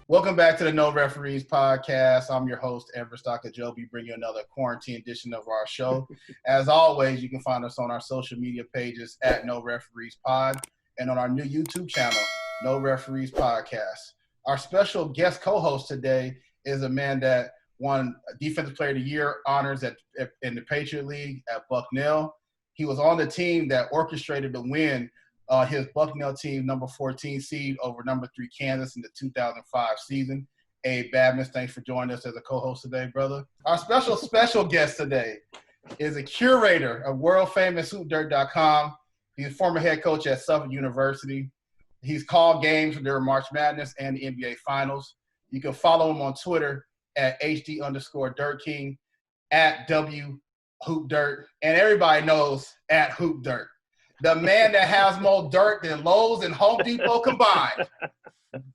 Welcome back to the No Referees podcast. I'm your host, Evarist Dr. Joby, bringing you another quarantine edition of our show. As always, you can find us on our social media pages at No Referees Pod and on our new YouTube channel, No Referees Podcast. Our special guest co-host today is a man that won Defensive Player of the Year honors in the Patriot League at Bucknell. He was on the team that orchestrated the win his Bucknell team, number 14 seed over number 3 Kansas in the 2005 season. Abe Badmus, thanks for joining us as a co-host today, brother. Our special guest today is a curator of world-famous HoopDirt.com. He's a former head coach at Suffolk University. He's called games during March Madness and the NBA Finals. You can follow him on Twitter at HD_DirtKing, at WHoopDirt, and everybody knows at HoopDirt. The man that has more dirt than Lowe's and Home Depot combined.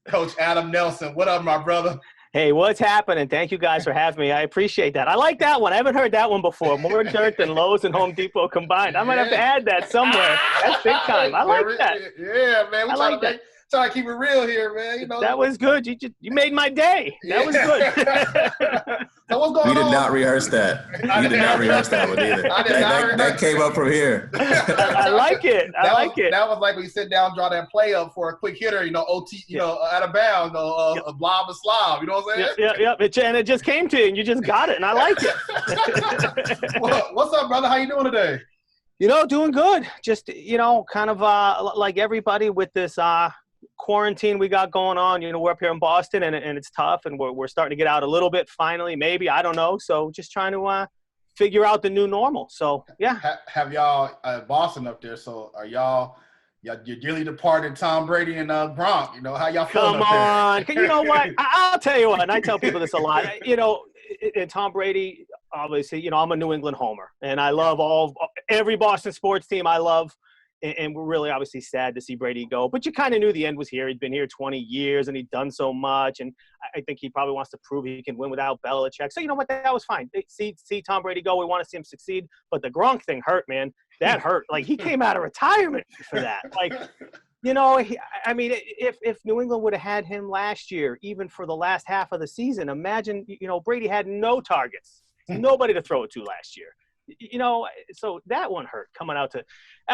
Coach Adam Nelson. What up, my brother? Hey, what's happening? Thank you guys for having me. I appreciate that. I like that one. I haven't heard that one before. More dirt than Lowe's and Home Depot combined. I might have to add that somewhere. That's big time. I like that. Yeah, man. I like that. Trying to keep it real here, man. You know that was good. You made my day. That was good. So what's going on? We did not rehearse that. We did not rehearse that one either. That came up from here. I like it. I like it. That was like when you sit down, draw that play up for a quick hitter, OT, out of bounds, a blob and slob. You know what I'm saying? Yep. And it just came to you, and you just got it, and I like it. Well, what's up, brother? How you doing today? Doing good. Just, kind of like everybody with this quarantine we got going on. We're up here in Boston, and it's tough, and we're starting to get out a little bit finally, maybe. I don't know. So just trying to figure out the new normal. So, yeah. Have y'all Boston up there? So are y'all your dearly departed Tom Brady and Gronk? How y'all feeling up there? You know what? I'll tell you what, and I tell people this a lot. And Tom Brady, obviously, I'm a New England homer, and I love every Boston sports team I love. And we're really obviously sad to see Brady go. But you kind of knew the end was here. He'd been here 20 years, and he'd done so much. And I think he probably wants to prove he can win without Belichick. So you know what? That was fine. See Tom Brady go. We want to see him succeed. But the Gronk thing hurt, man. That hurt. Like, he came out of retirement for that. Like, if New England would have had him last year, even for the last half of the season, imagine, Brady had no targets. Nobody to throw it to last year. So that one hurt, coming out of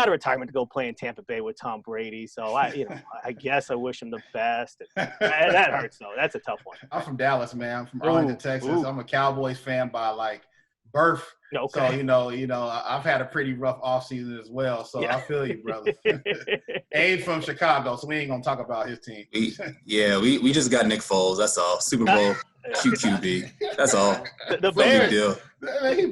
retirement to go play in Tampa Bay with Tom Brady. So I guess I wish him the best. That hurts though. That's a tough one. I'm from Dallas, man. I'm from Arlington, Texas. I'm a Cowboys fan by birth. Okay. So I've had a pretty rough offseason as well. So yeah. I feel you, brother. Abe from Chicago, so we ain't gonna talk about his team. We just got Nick Foles. That's all. Super Bowl QQB. That's all. The Bears. Deal. He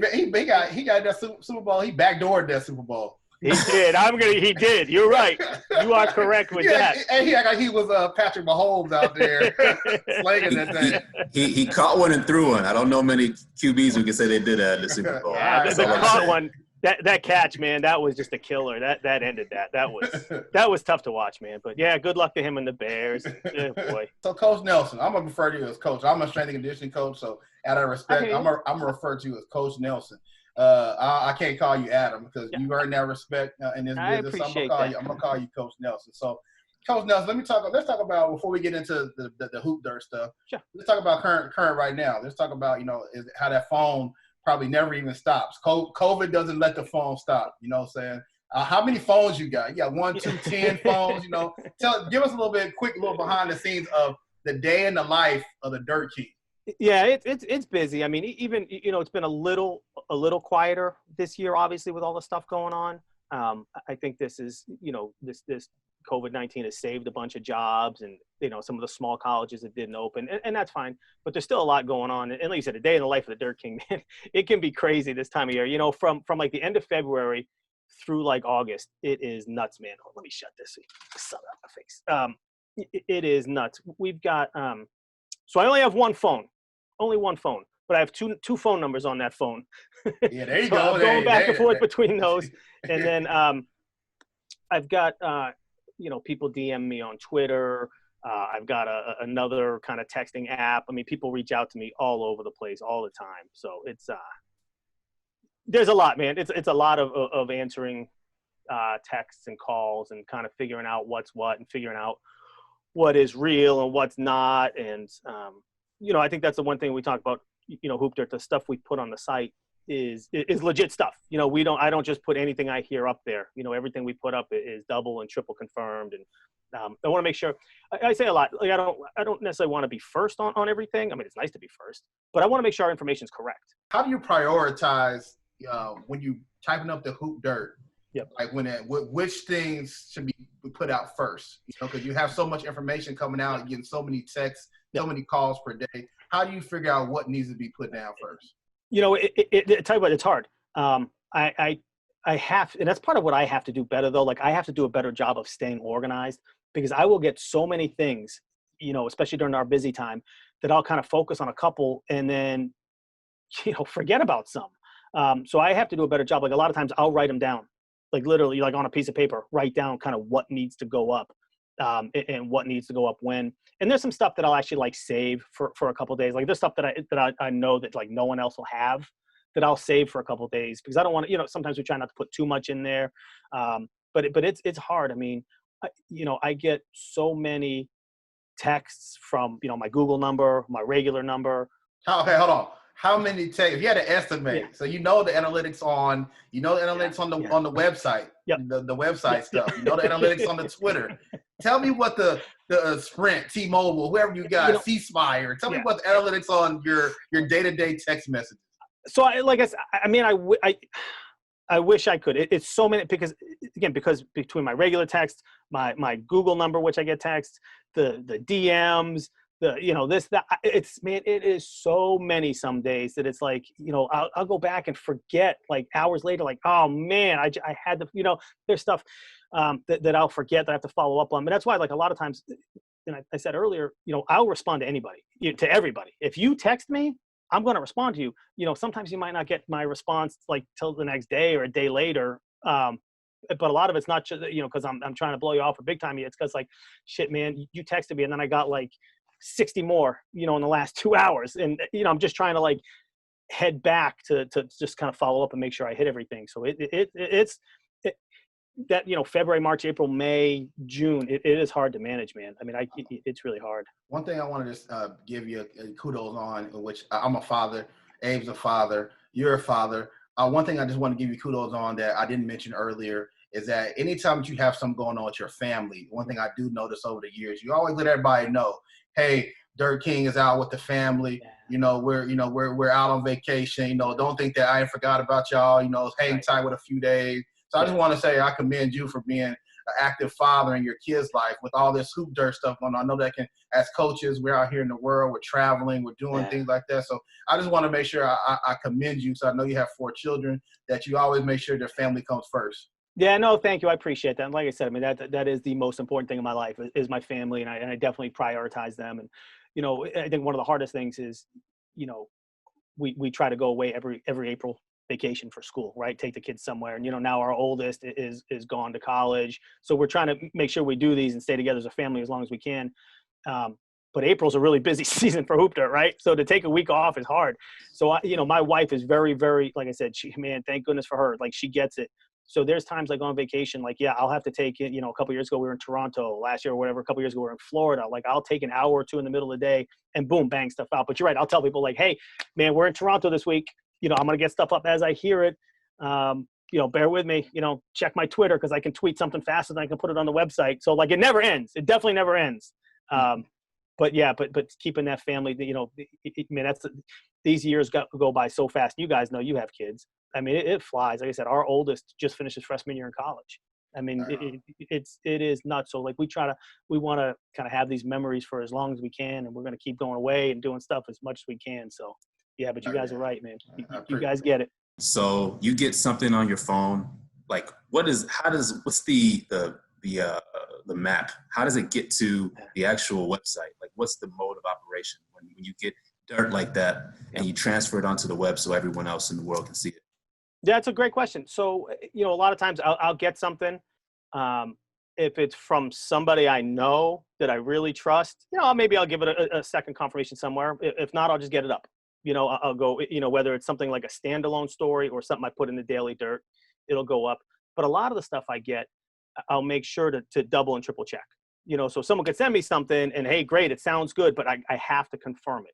got that Super Bowl. He backdoored that Super Bowl. He did. He did. You're right. You are correct with that. And he was Patrick Mahomes out there slinging that thing. He caught one and threw one. I don't know many QBs who can say they did that in the Super Bowl. Yeah, the caught one. That catch, man, that was just a killer. That ended that. That was tough to watch, man. But yeah, good luck to him and the Bears. Oh, boy. So Coach Nelson, I'm gonna refer to you as Coach. I'm a strength and conditioning coach, so out of respect, I'm gonna refer to you as Coach Nelson. I can't call you Adam because you earned that respect in this business. So I'm gonna call you Coach Nelson. So Coach Nelson, let's talk about before we get into the hoop dirt stuff. Sure. Let's talk about current right now. Let's talk about how that phone probably never even stops. COVID doesn't let the phone stop. You know what I'm saying? How many phones you got? You got 1, 2, 10 phones. Give us a little behind the scenes of the day in the life of the Dirt King. Yeah, it's busy. I mean, even it's been a little quieter this year, obviously, with all the stuff going on. I think this is this COVID-19 has saved a bunch of jobs, and some of the small colleges that didn't open, and that's fine. But there's still a lot going on. And like you said, a day in the life of the Dirt King, man, it can be crazy this time of year. From like the end of February through like August, it is nuts, man. Oh, let me shut this. Sun out my face. It is nuts. We've got so I only have one phone, but I have two phone numbers on that phone. Yeah, there you so go. I'm going back and forth between those, and then I've got people DM me on Twitter. I've got another kind of texting app. I mean, people reach out to me all over the place all the time. So it's there's a lot, man. It's a lot of answering texts and calls and kind of figuring out what's what and figuring out what is real and what's not. And, I think that's the one thing we talk about, HoopDirt, the stuff we put on the site is legit stuff. I don't just put anything I hear up there. Everything we put up is double and triple confirmed. And I want to make sure, I say a lot, like I don't necessarily want to be first on everything. I mean, it's nice to be first, but I want to make sure our information is correct. How do you prioritize when you typing up the HoopDirt? Yep. Like which things should be put out first? Because you have so much information coming out, and getting so many texts, so many calls per day. How do you figure out what needs to be put down first? Tell you what, it's hard. I have, and that's part of what I have to do better though. Like I have to do a better job of staying organized, because I will get so many things, especially during our busy time, that I'll kind of focus on a couple and then, forget about some. So I have to do a better job. Like a lot of times I'll write them down, like literally like on a piece of paper, write down kind of what needs to go up and what needs to go up when. And there's some stuff that I'll actually like save for a couple of days. Like there's stuff that I know that like no one else will have, that I'll save for a couple of days, because I don't want to, sometimes we try not to put too much in there. But it's hard. I mean, I get so many texts from, my Google number, my regular number. Okay, hold on. How many texts? If you had to estimate, so the analytics on, on the website, the website stuff. The analytics on the Twitter. Tell me what the Sprint, T-Mobile, whoever you got, C-Spire. Tell me what the analytics on your day-to-day text messages. So I wish I could. It's so many, because between my regular text, my Google number, which I get text, the DMs, it is so many some days that it's like, I'll go back and forget like hours later, like, oh man, I had to, there's stuff that I'll forget that I have to follow up on. But that's why, like a lot of times, and I said earlier, I'll respond to anybody, to everybody. If you text me, I'm going to respond to you. Sometimes you might not get my response like till the next day or a day later. But a lot of it's not just, because I'm trying to blow you off for big time. It's because like, shit, man, you texted me and then I got like 60 more, in the last 2 hours. And, I'm just trying to like head back to just kind of follow up and make sure I hit everything. So it's that, February, March, April, May, June, it is hard to manage, man. I mean, it's really hard. One thing I want to just give you kudos on, which I'm a father, Abe's a father, you're a father. One thing I just want to give you kudos on that I didn't mention earlier is that anytime that you have something going on with your family, one thing I do notice over the years, you always let everybody know, hey, Dirt King is out with the family. We're out on vacation. Don't think that I ain't forgot about y'all. Hang tight with a few days. So I just want to say I commend you for being an active father in your kids' life with all this HoopDirt stuff going on. I know that as coaches, we're out here in the world, we're traveling, we're doing things like that. So I just want to make sure I commend you. So I know you have 4 children, that you always make sure their family comes first. Yeah, no, thank you. I appreciate that. And like I said, I mean, that is the most important thing in my life is my family. And I definitely prioritize them. And, I think one of the hardest things is, we try to go away every April vacation for school, right? Take the kids somewhere. And, now our oldest is gone to college. So we're trying to make sure we do these and stay together as a family as long as we can. But April's a really busy season for HoopDirt, right? So to take a week off is hard. So, my wife is very, very, like I said, thank goodness for her. Like she gets it. So there's times like on vacation, like, I'll have to take it, a couple of years ago, we were in Toronto, last year or whatever, a couple of years ago, we were in Florida. Like I'll take an hour or two in the middle of the day and boom, bang stuff out. But you're right. I'll tell people like, hey man, we're in Toronto this week. I'm going to get stuff up as I hear it. Bear with me, check my Twitter, cause I can tweet something faster than I can put it on the website. So like, it never ends. It definitely never ends. But keeping that family, these years go by so fast. You guys know you have kids. I mean, it flies. Like I said, our oldest just finished his freshman year in college. I mean, it is nuts. So like we want to kind of have these memories for as long as we can, and we're going to keep going away and doing stuff as much as we can. So yeah, but you guys are right, man. You guys get it. So you get something on your phone. Like what's the map? How does it get to the actual website? Like what's the mode of operation when you get dirt like that and you transfer it onto the web so everyone else in the world can see it? That's a great question. So, a lot of times I'll get something. If it's from somebody I know that I really trust, maybe I'll give it a second confirmation somewhere. If not, I'll just get it up. I'll go, whether it's something like a standalone story or something I put in the Daily Dirt, it'll go up. But a lot of the stuff I get, I'll make sure to double and triple check. So someone could send me something and, hey, great, it sounds good, but I have to confirm it.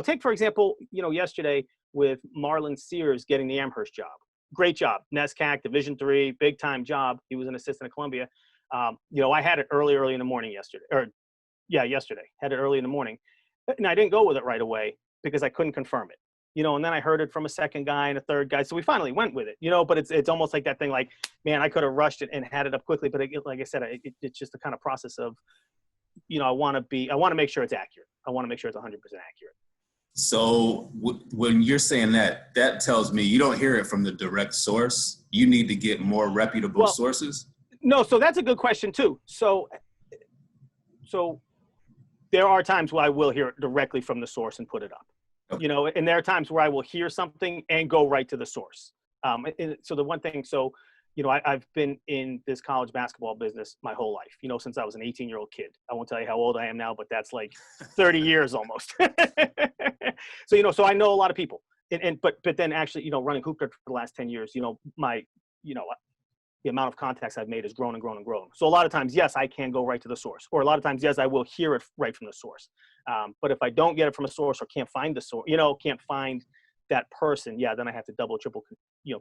Take, for example, yesterday with Marlon Sears getting the Amherst job. Great job. NESCAC, Division III, big time job. He was an assistant at Columbia. I had it early in the morning yesterday. Yesterday. Had it early in the morning. And I didn't go with it right away because I couldn't confirm it. And then I heard it from a second guy and a third guy. So we finally went with it, but it's almost like that thing, like, man, I could have rushed it and had it up quickly. But like I said, it's just the kind of process of, I want to make sure it's accurate. I want to make sure it's 100% accurate. So when you're saying that tells me you don't hear it from the direct source. You need to get more reputable sources. No. So that's a good question too. So there are times where I will hear it directly from the source and put it up. Okay. And there are times where I will hear something and go right to the source. So the one thing, I've been in this college basketball business my whole life, since I was an 18-year-old kid. I won't tell you how old I am now, but that's like 30 years almost. So I know a lot of people. But then actually, running HoopDirt for the last 10 years, the amount of contacts I've made has grown and grown and grown. So a lot of times, yes, I can go right to the source. Or a lot of times, yes, I will hear it right from the source. But if I don't get it from a source or can't find the source, can't find that person, then I have to double, triple,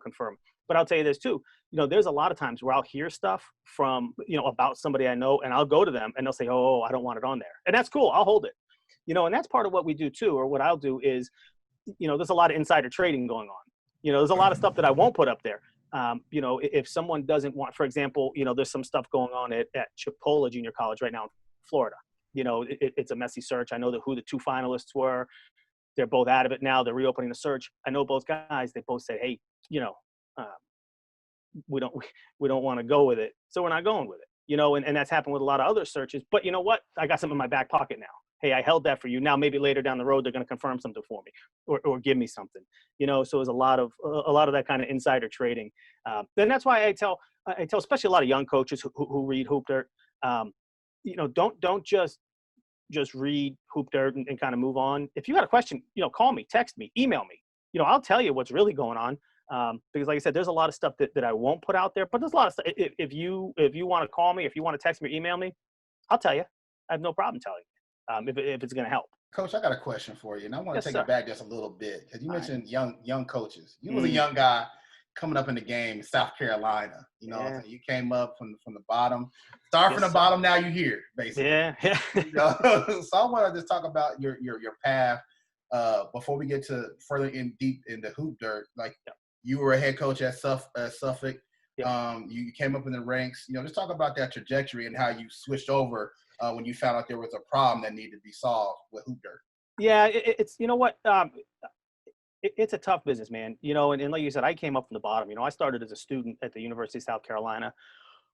confirm. But I'll tell you this too, there's a lot of times where I'll hear stuff from, about somebody I know, and I'll go to them and they'll say, oh, I don't want it on there. And that's cool. I'll hold it. And that's part of what we do too, or what I'll do is, there's a lot of insider trading going on. There's a lot of stuff that I won't put up there. If someone doesn't want, for example, there's some stuff going on at Chipola Junior College right now in Florida. It's a messy search. I know who the two finalists were. They're both out of it now. They're reopening the search. I know both guys. They both said, hey, we don't want to go with it, so we're not going with it. And that's happened with a lot of other searches. But you know what? I got something in my back pocket now. Hey, I held that for you. Now maybe later down the road they're going to confirm something for me, or give me something. So there's a lot of that kind of insider trading. Then that's why I tell especially a lot of young coaches who read HoopDirt, don't just read HoopDirt and kind of move on. If you got a question, call me, text me, email me. I'll tell you what's really going on. Because like I said, there's a lot of stuff that I won't put out there, but there's a lot of stuff. If you want to call me, if you want to text me or email me, I'll tell you. I have no problem telling you. If it's going to help. Coach, I got a question for you, and I want to take it back just a little bit, because you mentioned young coaches. You was a young guy coming up in the game in South Carolina. You came up from the bottom. Start from the bottom, now you're here, basically. Yeah. So I want to just talk about your path before we get to further deep into HoopDirt. Like, you were a head coach at Suffolk. Yep. You came up in the ranks. Just talk about that trajectory and how you switched over when you found out there was a problem that needed to be solved with HoopDirt. Yeah, it's it's a tough business, man. And like you said, I came up from the bottom. I started as a student at the University of South Carolina,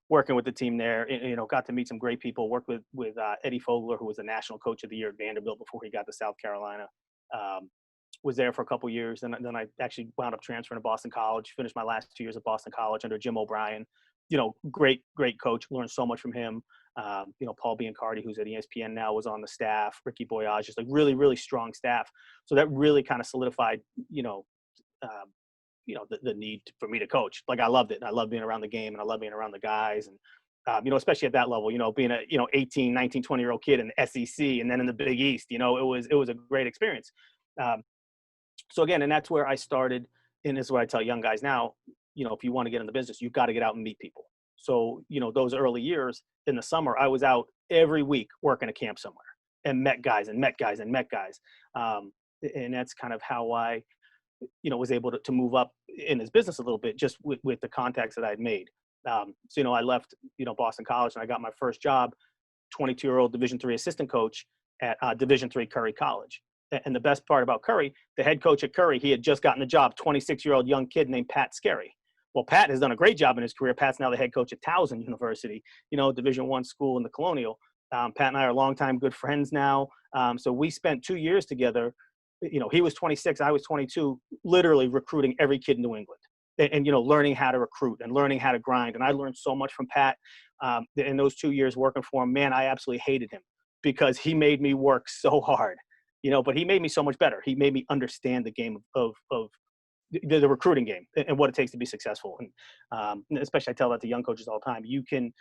working with the team there. Got to meet some great people. Worked with Eddie Fogler, who was the national coach of the year at Vanderbilt before he got to South Carolina. Was there for a couple years, and then I actually wound up transferring to Boston College. Finished my last 2 years at Boston College under Jim O'Brien. Great coach. Learned so much from him. Paul Biancardi, who's at ESPN now, was on the staff. Ricky Boyage, just like really, really strong staff. So that really kind of solidified, the need for me to coach. Like, I loved it. I love being around the game, and I love being around the guys. And, especially at that level, being a, 18, 19, 20-year-old kid in the SEC and then in the Big East, it was a great experience. So again, and that's where I started. And this is what I tell young guys now, if you want to get in the business, you've got to get out and meet people. So, those early years in the summer, I was out every week working a camp somewhere and met guys. And that's kind of how I, was able to move up in this business a little bit, just with the contacts that I'd made. So, I left, Boston College, and I got my first job, 22-year-old Division III assistant coach at Division III Curry College. And the best part about Curry, the head coach at Curry, he had just gotten the job, 26-year-old young kid named Pat Scarry. Well, Pat has done a great job in his career. Pat's now the head coach at Towson University, Division I school in the Colonial. Pat and I are longtime good friends now. So we spent 2 years together. He was 26, I was 22, literally recruiting every kid in New England and learning how to recruit and learning how to grind. And I learned so much from Pat in those 2 years working for him. Man, I absolutely hated him because he made me work so hard, but he made me so much better. He made me understand the game of the recruiting game and what it takes to be successful. And especially I tell that to young coaches all the time. You can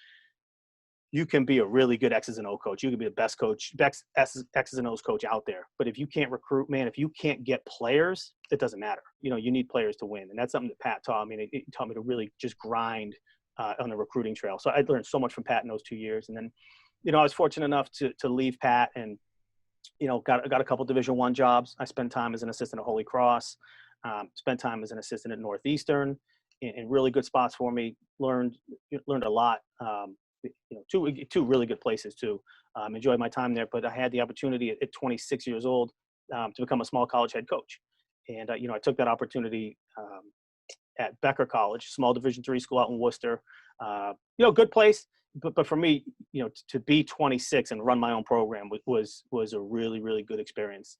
you can be a really good X's and O coach. You can be the best coach, best X's and O's coach out there. But if you can't recruit, man, if you can't get players, it doesn't matter. You know, you need players to win. And that's something that Pat taught me. It taught me to really just grind on the recruiting trail. So I learned so much from Pat in those 2 years. And then, you know, I was fortunate enough to leave Pat and, you know, got a couple Division I jobs. I spent time as an assistant at Holy Cross, spent time as an assistant at Northeastern in really good spots for me. Learned a lot. You know, two really good places too. Enjoyed my time there, but I had the opportunity at 26 years old to become a small college head coach, and you know, I took that opportunity at Becker College, small Division III school out in Worcester. You know, good place, but for me, you know, to be 26 and run my own program was a really, really good experience.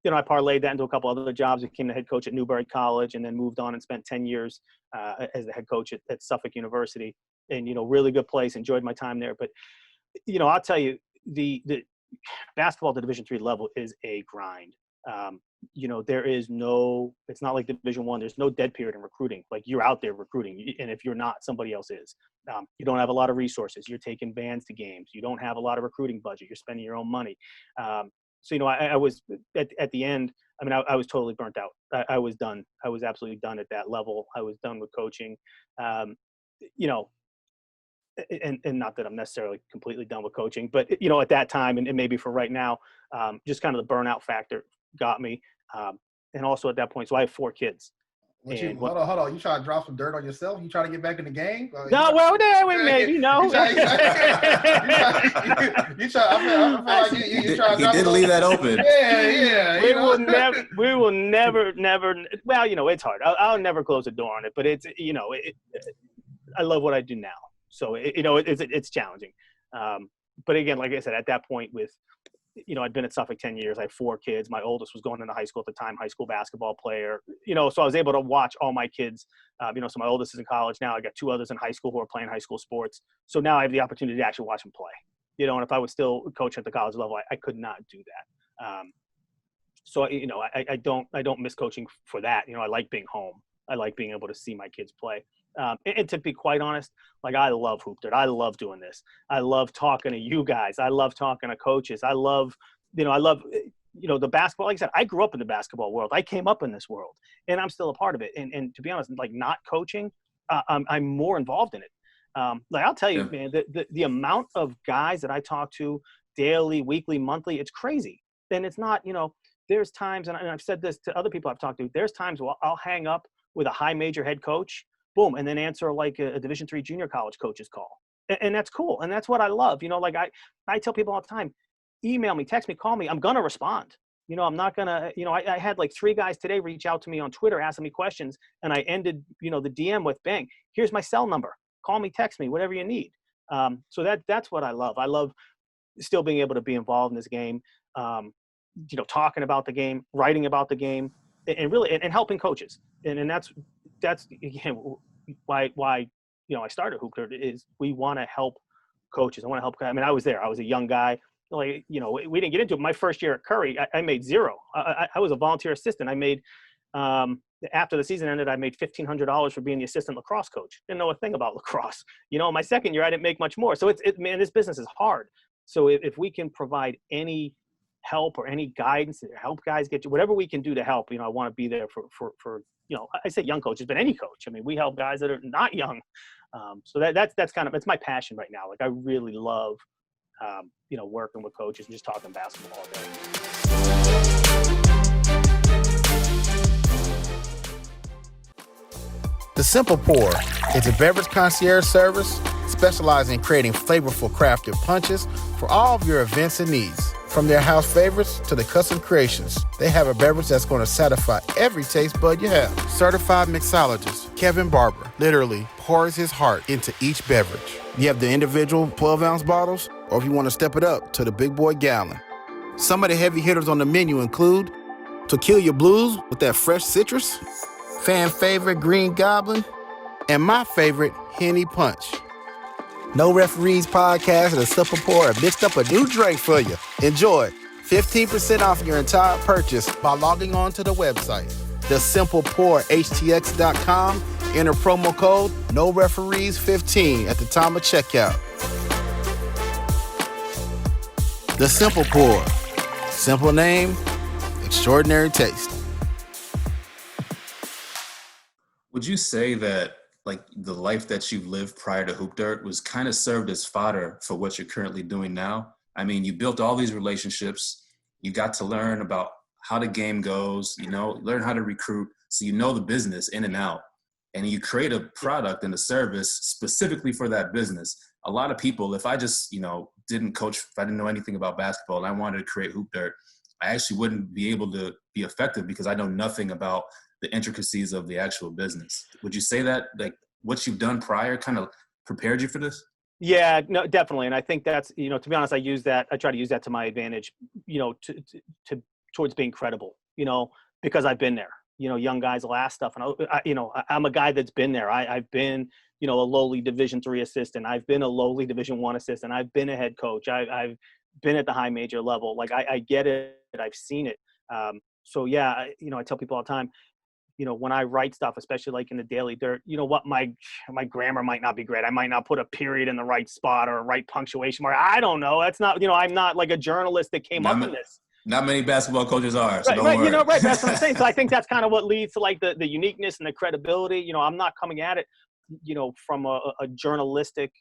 You know, I parlayed that into a couple other jobs. I became the head coach at Newberry College, and then moved on and spent 10 years as the head coach at Suffolk University. And, you know, really good place, enjoyed my time there. But, you know, I'll tell you, the basketball at the Division III level is a grind. You know, it's not like Division I, there's no dead period in recruiting. Like, you're out there recruiting. And if you're not, somebody else is. You don't have a lot of resources. You're taking bands to games. You don't have a lot of recruiting budget. You're spending your own money. So, you know, I was at the end, I mean, I was totally burnt out. I was done. I was absolutely done at that level. I was done with coaching. You know, and not that I'm necessarily completely done with coaching, but, you know, at that time and maybe for right now, just kind of the burnout factor got me. And also at that point, so I have 4 kids. Hold on. You trying to drop some dirt on yourself? You trying to get back in the game? No, well, maybe, no. You trying He did leave that open. Yeah. We will never. Well, you know, it's hard. I'll never close the door on it, but it's, you know, I love what I do now. So, you know, it's challenging. But again, like I said, at that point you know, I'd been at Suffolk 10 years. I had 4 kids. My oldest was going into high school at the time, high school basketball player. You know, so I was able to watch all my kids. You know, so my oldest is in college now. I got 2 others in high school who are playing high school sports. So now I have the opportunity to actually watch them play. You know, and if I was still coaching at the college level, I could not do that. So, you know, I don't miss coaching for that. You know, I like being home. I like being able to see my kids play. And to be quite honest, like, I love HoopDirt. I love doing this. I love talking to you guys. I love talking to coaches. I love the basketball. Like I said, I grew up in the basketball world. I came up in this world, and I'm still a part of it. And to be honest, like, not coaching, I'm more involved in it. Like, I'll tell you, man, the amount of guys that I talk to daily, weekly, monthly, it's crazy. And it's not, you know, there's times, and I've said this to other people I've talked to, there's times where I'll hang up with a high major head coach, boom, and then answer like a Division III junior college coach's call. And that's cool. And that's what I love. You know, like, I tell people all the time, email me, text me, call me. I'm going to respond. You know, I'm not going to, you know, I had like 3 guys today reach out to me on Twitter asking me questions, and I ended, you know, the DM with, bang, here's my cell number. Call me, text me, whatever you need. So that's what I love. I love still being able to be involved in this game, you know, talking about the game, writing about the game, and really, and helping coaches. And that's again, why, you know, I started HoopDirt is we want to help coaches. I want to help. I mean, I was there. I was a young guy. Like, you know, we didn't get into it. My first year at Curry, I made 0. I was a volunteer assistant. I made, after the season ended, I made $1,500 for being the assistant lacrosse coach. Didn't know a thing about lacrosse. You know, my second year, I didn't make much more. So man, this business is hard. So if we can provide any help or any guidance to help guys get to whatever we can do to help, you know, I want to be there for, you know, I say young coaches, but any coach. I mean, we help guys that are not young. So that's kind of, it's my passion right now. Like, I really love, you know, working with coaches and just talking basketball all day. The Simple Pour is a beverage concierge service specializing in creating flavorful crafted punches for all of your events and needs. From their house favorites to the custom creations, they have a beverage that's going to satisfy every taste bud you have. Certified mixologist Kevin Barber literally pours his heart into each beverage. You have the individual 12-ounce bottles, or if you want to step it up to the big boy gallon. Some of the heavy hitters on the menu include To Kill Your Blues with that fresh citrus, fan favorite Green Goblin, and my favorite Henny Punch. No Referees Podcast and The Simple Pour have mixed up a new drink for you. Enjoy. 15% off your entire purchase by logging on to the website, thesimplepourhtx.com. Enter promo code NoReferees15 at the time of checkout. The Simple Pour. Simple name, extraordinary taste. Would you say that like the life that you lived prior to HoopDirt was kind of served as fodder for what you're currently doing now? I mean, you built all these relationships. You got to learn about how the game goes, learn how to recruit. So you know the business in and out. And you create a product and a service specifically for that business. A lot of people, if I just, didn't coach, if I didn't know anything about basketball and I wanted to create HoopDirt, I actually wouldn't be able to be effective because I know nothing about the intricacies of the actual business. Would you say that like what you've done prior kind of prepared you for this? Yeah, no, definitely. And I think that's, to be honest, I try to use that to my advantage, towards being credible, because I've been there. Young guys will ask stuff, and I'm a guy that's been there. I've been, a lowly Division III assistant. I've been a lowly Division I assistant. I've been a head coach. I've been at the high major level. Like I get it. I've seen it. So yeah, I tell people all the time, when I write stuff, especially like in the Daily Dirt, my grammar might not be great. I might not put a period in the right spot or a right punctuation mark. I don't know. That's not, I'm not like a journalist that came up in this. Not many basketball coaches are, so right, don't right, worry. Right. That's what I'm saying. So I think that's kind of what leads to like the uniqueness and the credibility. I'm not coming at it, from a journalistic,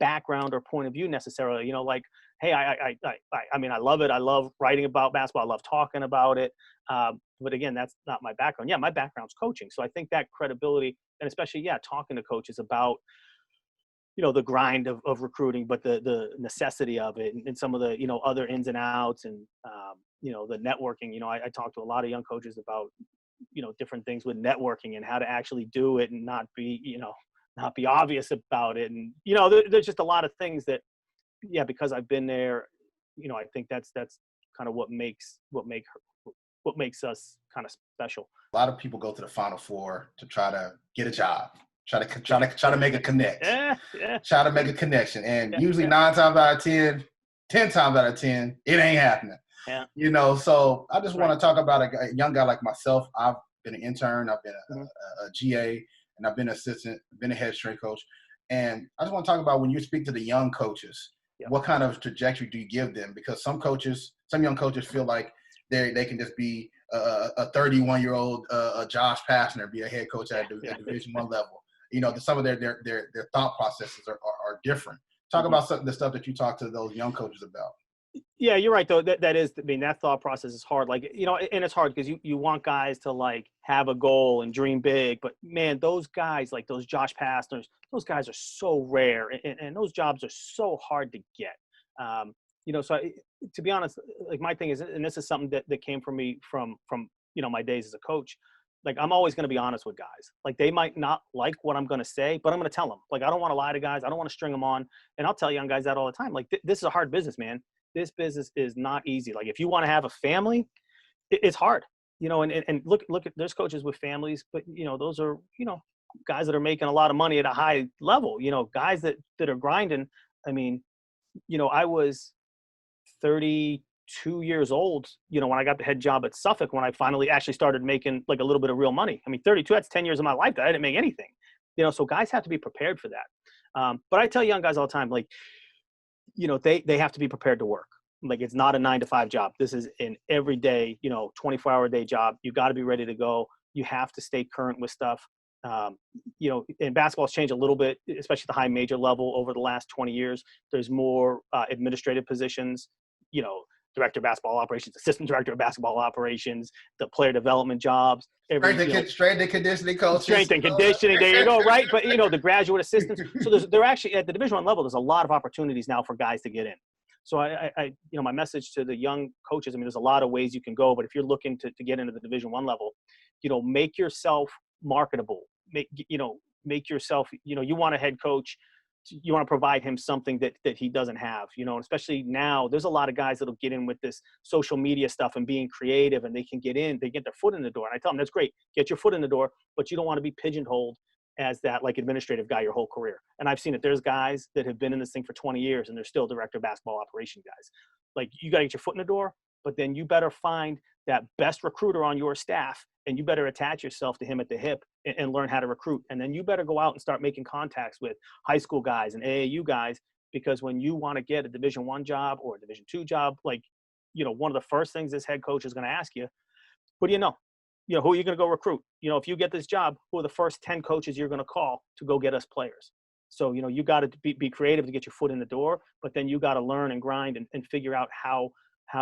background or point of view necessarily. Like, hey, I mean, I love it. I love writing about basketball. I love talking about it. But again, that's not my background. Yeah, my background's coaching. So I think that credibility, and especially, talking to coaches about, the grind of recruiting, but the necessity of it and some of the, other ins and outs and, the networking. I talk to a lot of young coaches about, different things with networking and how to actually do it and not be, not be obvious about it. And, there's just a lot of things that, because I've been there, I think that's kind of what makes us kind of special. A lot of people go to the Final Four to try to get a job, try to make a connect, try to make a connection, and usually 9 times out of 10, 10 times out of 10, it ain't happening. Yeah. So I just want to talk about a young guy like myself. I've been an intern, I've been a GA, and I've been an assistant, been a head strength coach, and I just want to talk about when you speak to the young coaches, what kind of trajectory do you give them? Because some young coaches feel like they can just be a 31-year-old Josh Pastner, be a head coach at Division I level. Some of their thought processes are different. Talk about some of the stuff that you talk to those young coaches about. Yeah, you're right though. That thought process is hard. Like, and it's hard because you want guys to like have a goal and dream big, but man, those guys like those Josh Pastners, those guys are so rare, and those jobs are so hard to get. So to be honest, like my thing is, and this is something that came from me from my days as a coach. Like, I'm always going to be honest with guys. Like, they might not like what I'm going to say, but I'm going to tell them. Like, I don't want to lie to guys. I don't want to string them on. And I'll tell young guys that all the time. Like, this is a hard business, man. This business is not easy. Like, if you want to have a family, it's hard. And look at, there's coaches with families, but, those are, guys that are making a lot of money at a high level, guys that are grinding. I mean, I was 32 years old, when I got the head job at Suffolk, when I finally actually started making like a little bit of real money. I mean, 32, that's 10 years of my life that I didn't make anything, so guys have to be prepared for that. But I tell young guys all the time, like, they have to be prepared to work. Like, it's not a 9-to-5 job. This is an everyday, 24-hour day job. You got to be ready to go. You have to stay current with stuff. And basketball's changed a little bit, especially the high major level over the last 20 years. There's more administrative positions, director of basketball operations, assistant director of basketball operations, the player development jobs. Strength and conditioning coaches. Strength and conditioning, there you go, right? But, the graduate assistants. So they're actually, at the Division I level, there's a lot of opportunities now for guys to get in. So I my message to the young coaches, I mean, there's a lot of ways you can go, but if you're looking to get into the Division I level, make yourself marketable. Make yourself, you want a head coach, you want to provide him something that he doesn't have, especially now. There's a lot of guys that'll get in with this social media stuff and being creative, and they can get their foot in the door. And I tell them, that's great. Get your foot in the door, but you don't want to be pigeonholed as that like administrative guy your whole career. And I've seen it. There's guys that have been in this thing for 20 years and they're still director of basketball operation guys. Like, you got to get your foot in the door, but then you better find that best recruiter on your staff, and you better attach yourself to him at the hip and learn how to recruit. And then you better go out and start making contacts with high school guys and AAU guys, because when you want to get a Division I job or a Division II job, like, one of the first things this head coach is going to ask you, who do you know? Who are you going to go recruit? If you get this job, who are the first 10 coaches you're going to call to go get us players? So, you got to be creative to get your foot in the door, but then you got to learn and grind and figure out how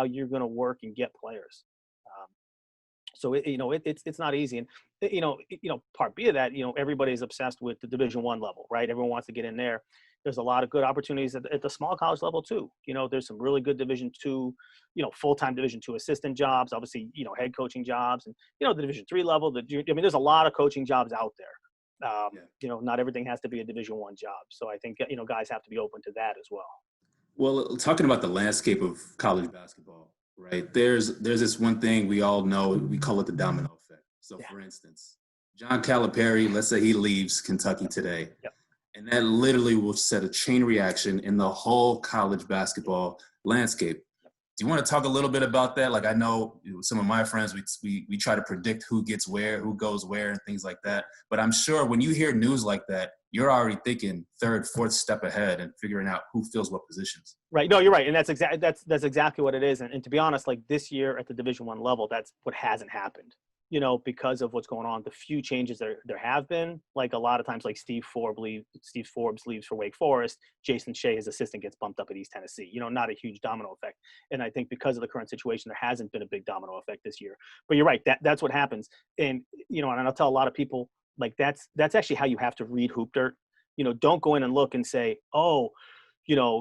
you're going to work and get players. So it's not easy. And part B of that, everybody's obsessed with the Division I level, right? Everyone wants to get in there. There's a lot of good opportunities at the small college level too. There's some really good Division II, full-time Division II assistant jobs, obviously, head coaching jobs, and the Division III level. There's a lot of coaching jobs out there. Not everything has to be a Division I job. So I think guys have to be open to that as well. Well, talking about the landscape of college basketball, right? There's this one thing we all know. We call it the domino effect. So, for instance, John Calipari, let's say he leaves Kentucky today. Yep. And that literally will set a chain reaction in the whole college basketball landscape. Do you want to talk a little bit about that? Like, I know some of my friends, we try to predict who gets where, who goes where, and things like that. But I'm sure when you hear news like that, you're already thinking third, fourth step ahead and figuring out who fills what positions. Right. No, you're right. And that's exactly what it is. And to be honest, like this year at the Division I level, that's what hasn't happened. Because of what's going on, the few changes there have been, like a lot of times, like Steve Forbes leaves for Wake Forest. Jason Shea, his assistant, gets bumped up at East Tennessee. Not a huge domino effect. And I think because of the current situation, there hasn't been a big domino effect this year. But you're right. That's what happens. And, and I'll tell a lot of people, like that's actually how you have to read HoopDirt. Don't go in and look and say, oh,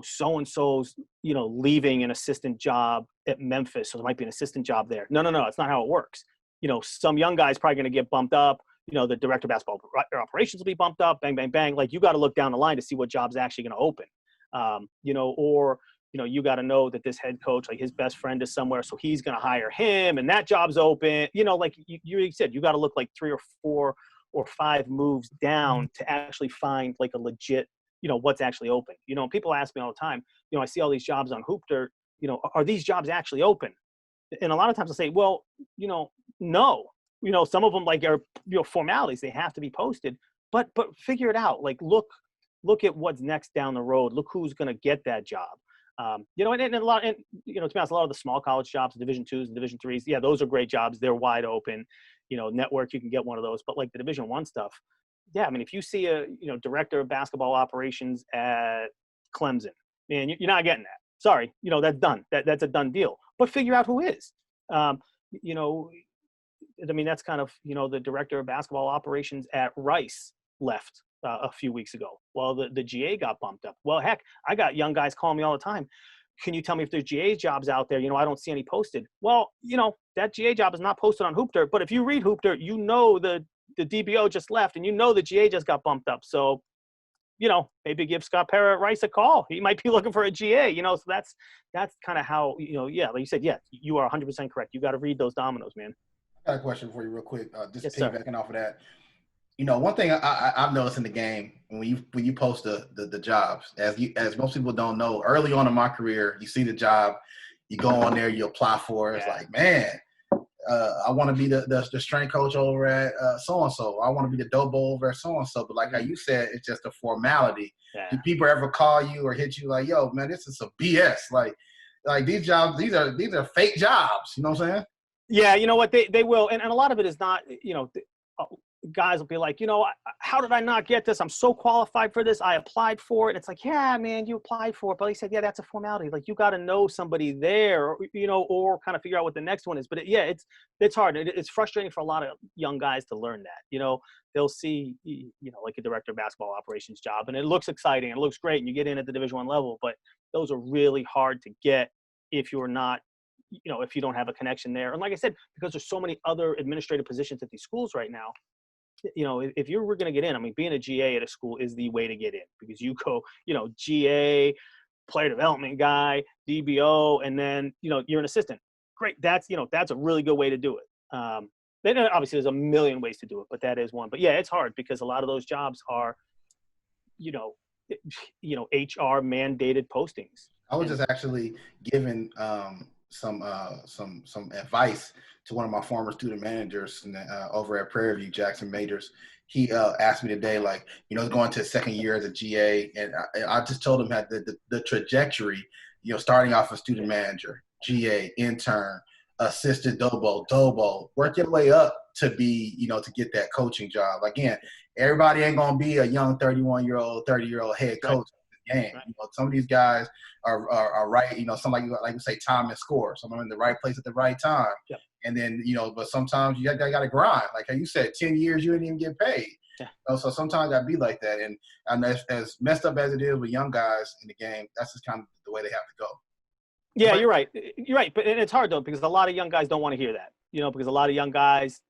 so-and-so's, leaving an assistant job at Memphis. So there might be an assistant job there. No. It's not how it works. Some young guy's probably going to get bumped up. The director of basketball operations will be bumped up, bang, bang, bang. Like, you got to look down the line to see what job's actually going to open. You got to know that this head coach, like his best friend is somewhere, so he's going to hire him and that job's open. Like you said, you got to look like 3 or 4 or 5 moves down to actually find like a legit, what's actually open. People ask me all the time, I see all these jobs on HoopDirt, are these jobs actually open? And a lot of times I'll say, well, no, some of them like are, formalities, they have to be posted, but figure it out. Like, look at what's next down the road. Look who's going to get that job. And a lot, to be honest, a lot of the small college jobs, Division IIs and Division IIIs, yeah, those are great jobs. They're wide open. Network, you can get one of those. But like the Division I stuff, yeah, I mean, if you see a director of basketball operations at Clemson, man, you're not getting that. Sorry, that's done. That's a done deal. But figure out who is. That's kind of the director of basketball operations at Rice left a few weeks ago. Well, the GA got bumped up. Well, heck, I got young guys calling me all the time. Can you tell me if there's GA jobs out there? I don't see any posted. Well, that GA job is not posted on HoopDirt, but if you read HoopDirt, the DBO just left and the GA just got bumped up. So, maybe give Scott Perra at Rice a call. He might be looking for a GA, so that's kind of how, like you said, yeah, you are 100% correct. You got to read those dominoes, man. I got a question for you real quick. Just yes, piggybacking off of that. One thing I've noticed in the game, when you post the jobs, as most people don't know, early on in my career, you see the job, you go on there, you apply for it. It's like, man, I want to be the strength coach over at so-and-so. I want to be the dobo over at so-and-so. But like how you said, it's just a formality. Yeah. Do people ever call you or hit you like, yo, man, this is some BS? Like these jobs, these are fake jobs. You know what I'm saying? Yeah, you know what, they will. And a lot of it is not, guys will be like, how did I not get this? I'm so qualified for this. I applied for it. It's like, yeah, man, you applied for it. But he said, yeah, that's a formality. Like, you got to know somebody there, or kind of figure out what the next one is. But it's hard. It's frustrating for a lot of young guys to learn that. They'll see, like a director of basketball operations job, and it looks exciting and it looks great, and you get in at the Division I level. But those are really hard to get if you're not, if you don't have a connection there. And like I said, because there's so many other administrative positions at these schools right now, if you were going to get in, I mean, being a GA at a school is the way to get in, because you go, GA, player development guy, DBO, and then, you're an assistant. Great. That's a really good way to do it. Then obviously there's a million ways to do it, but that is one. But yeah, it's hard because a lot of those jobs are, HR mandated postings. I was just actually giving some advice to one of my former student managers over at Prairie View, Jackson Majors. He asked me today, like, going to his second year as a GA, and I just told him that the trajectory, starting off as student manager, GA, intern, assistant Dobo, work your way up to be, to get that coaching job. Again, everybody ain't gonna be a young 31-year-old, 30-year-old head coach in the game. Right. Some of these guys are right. Some like we say, time and score. Some are in the right place at the right time. Yep. And then, but sometimes you got to grind. Like how you said, 10 years, you didn't even get paid. Yeah. So sometimes I be like that. And as messed up as it is with young guys in the game, that's just kind of the way they have to go. Yeah, you're right. You're right. But it's hard, though, because a lot of young guys don't want to hear that, because a lot of young guys,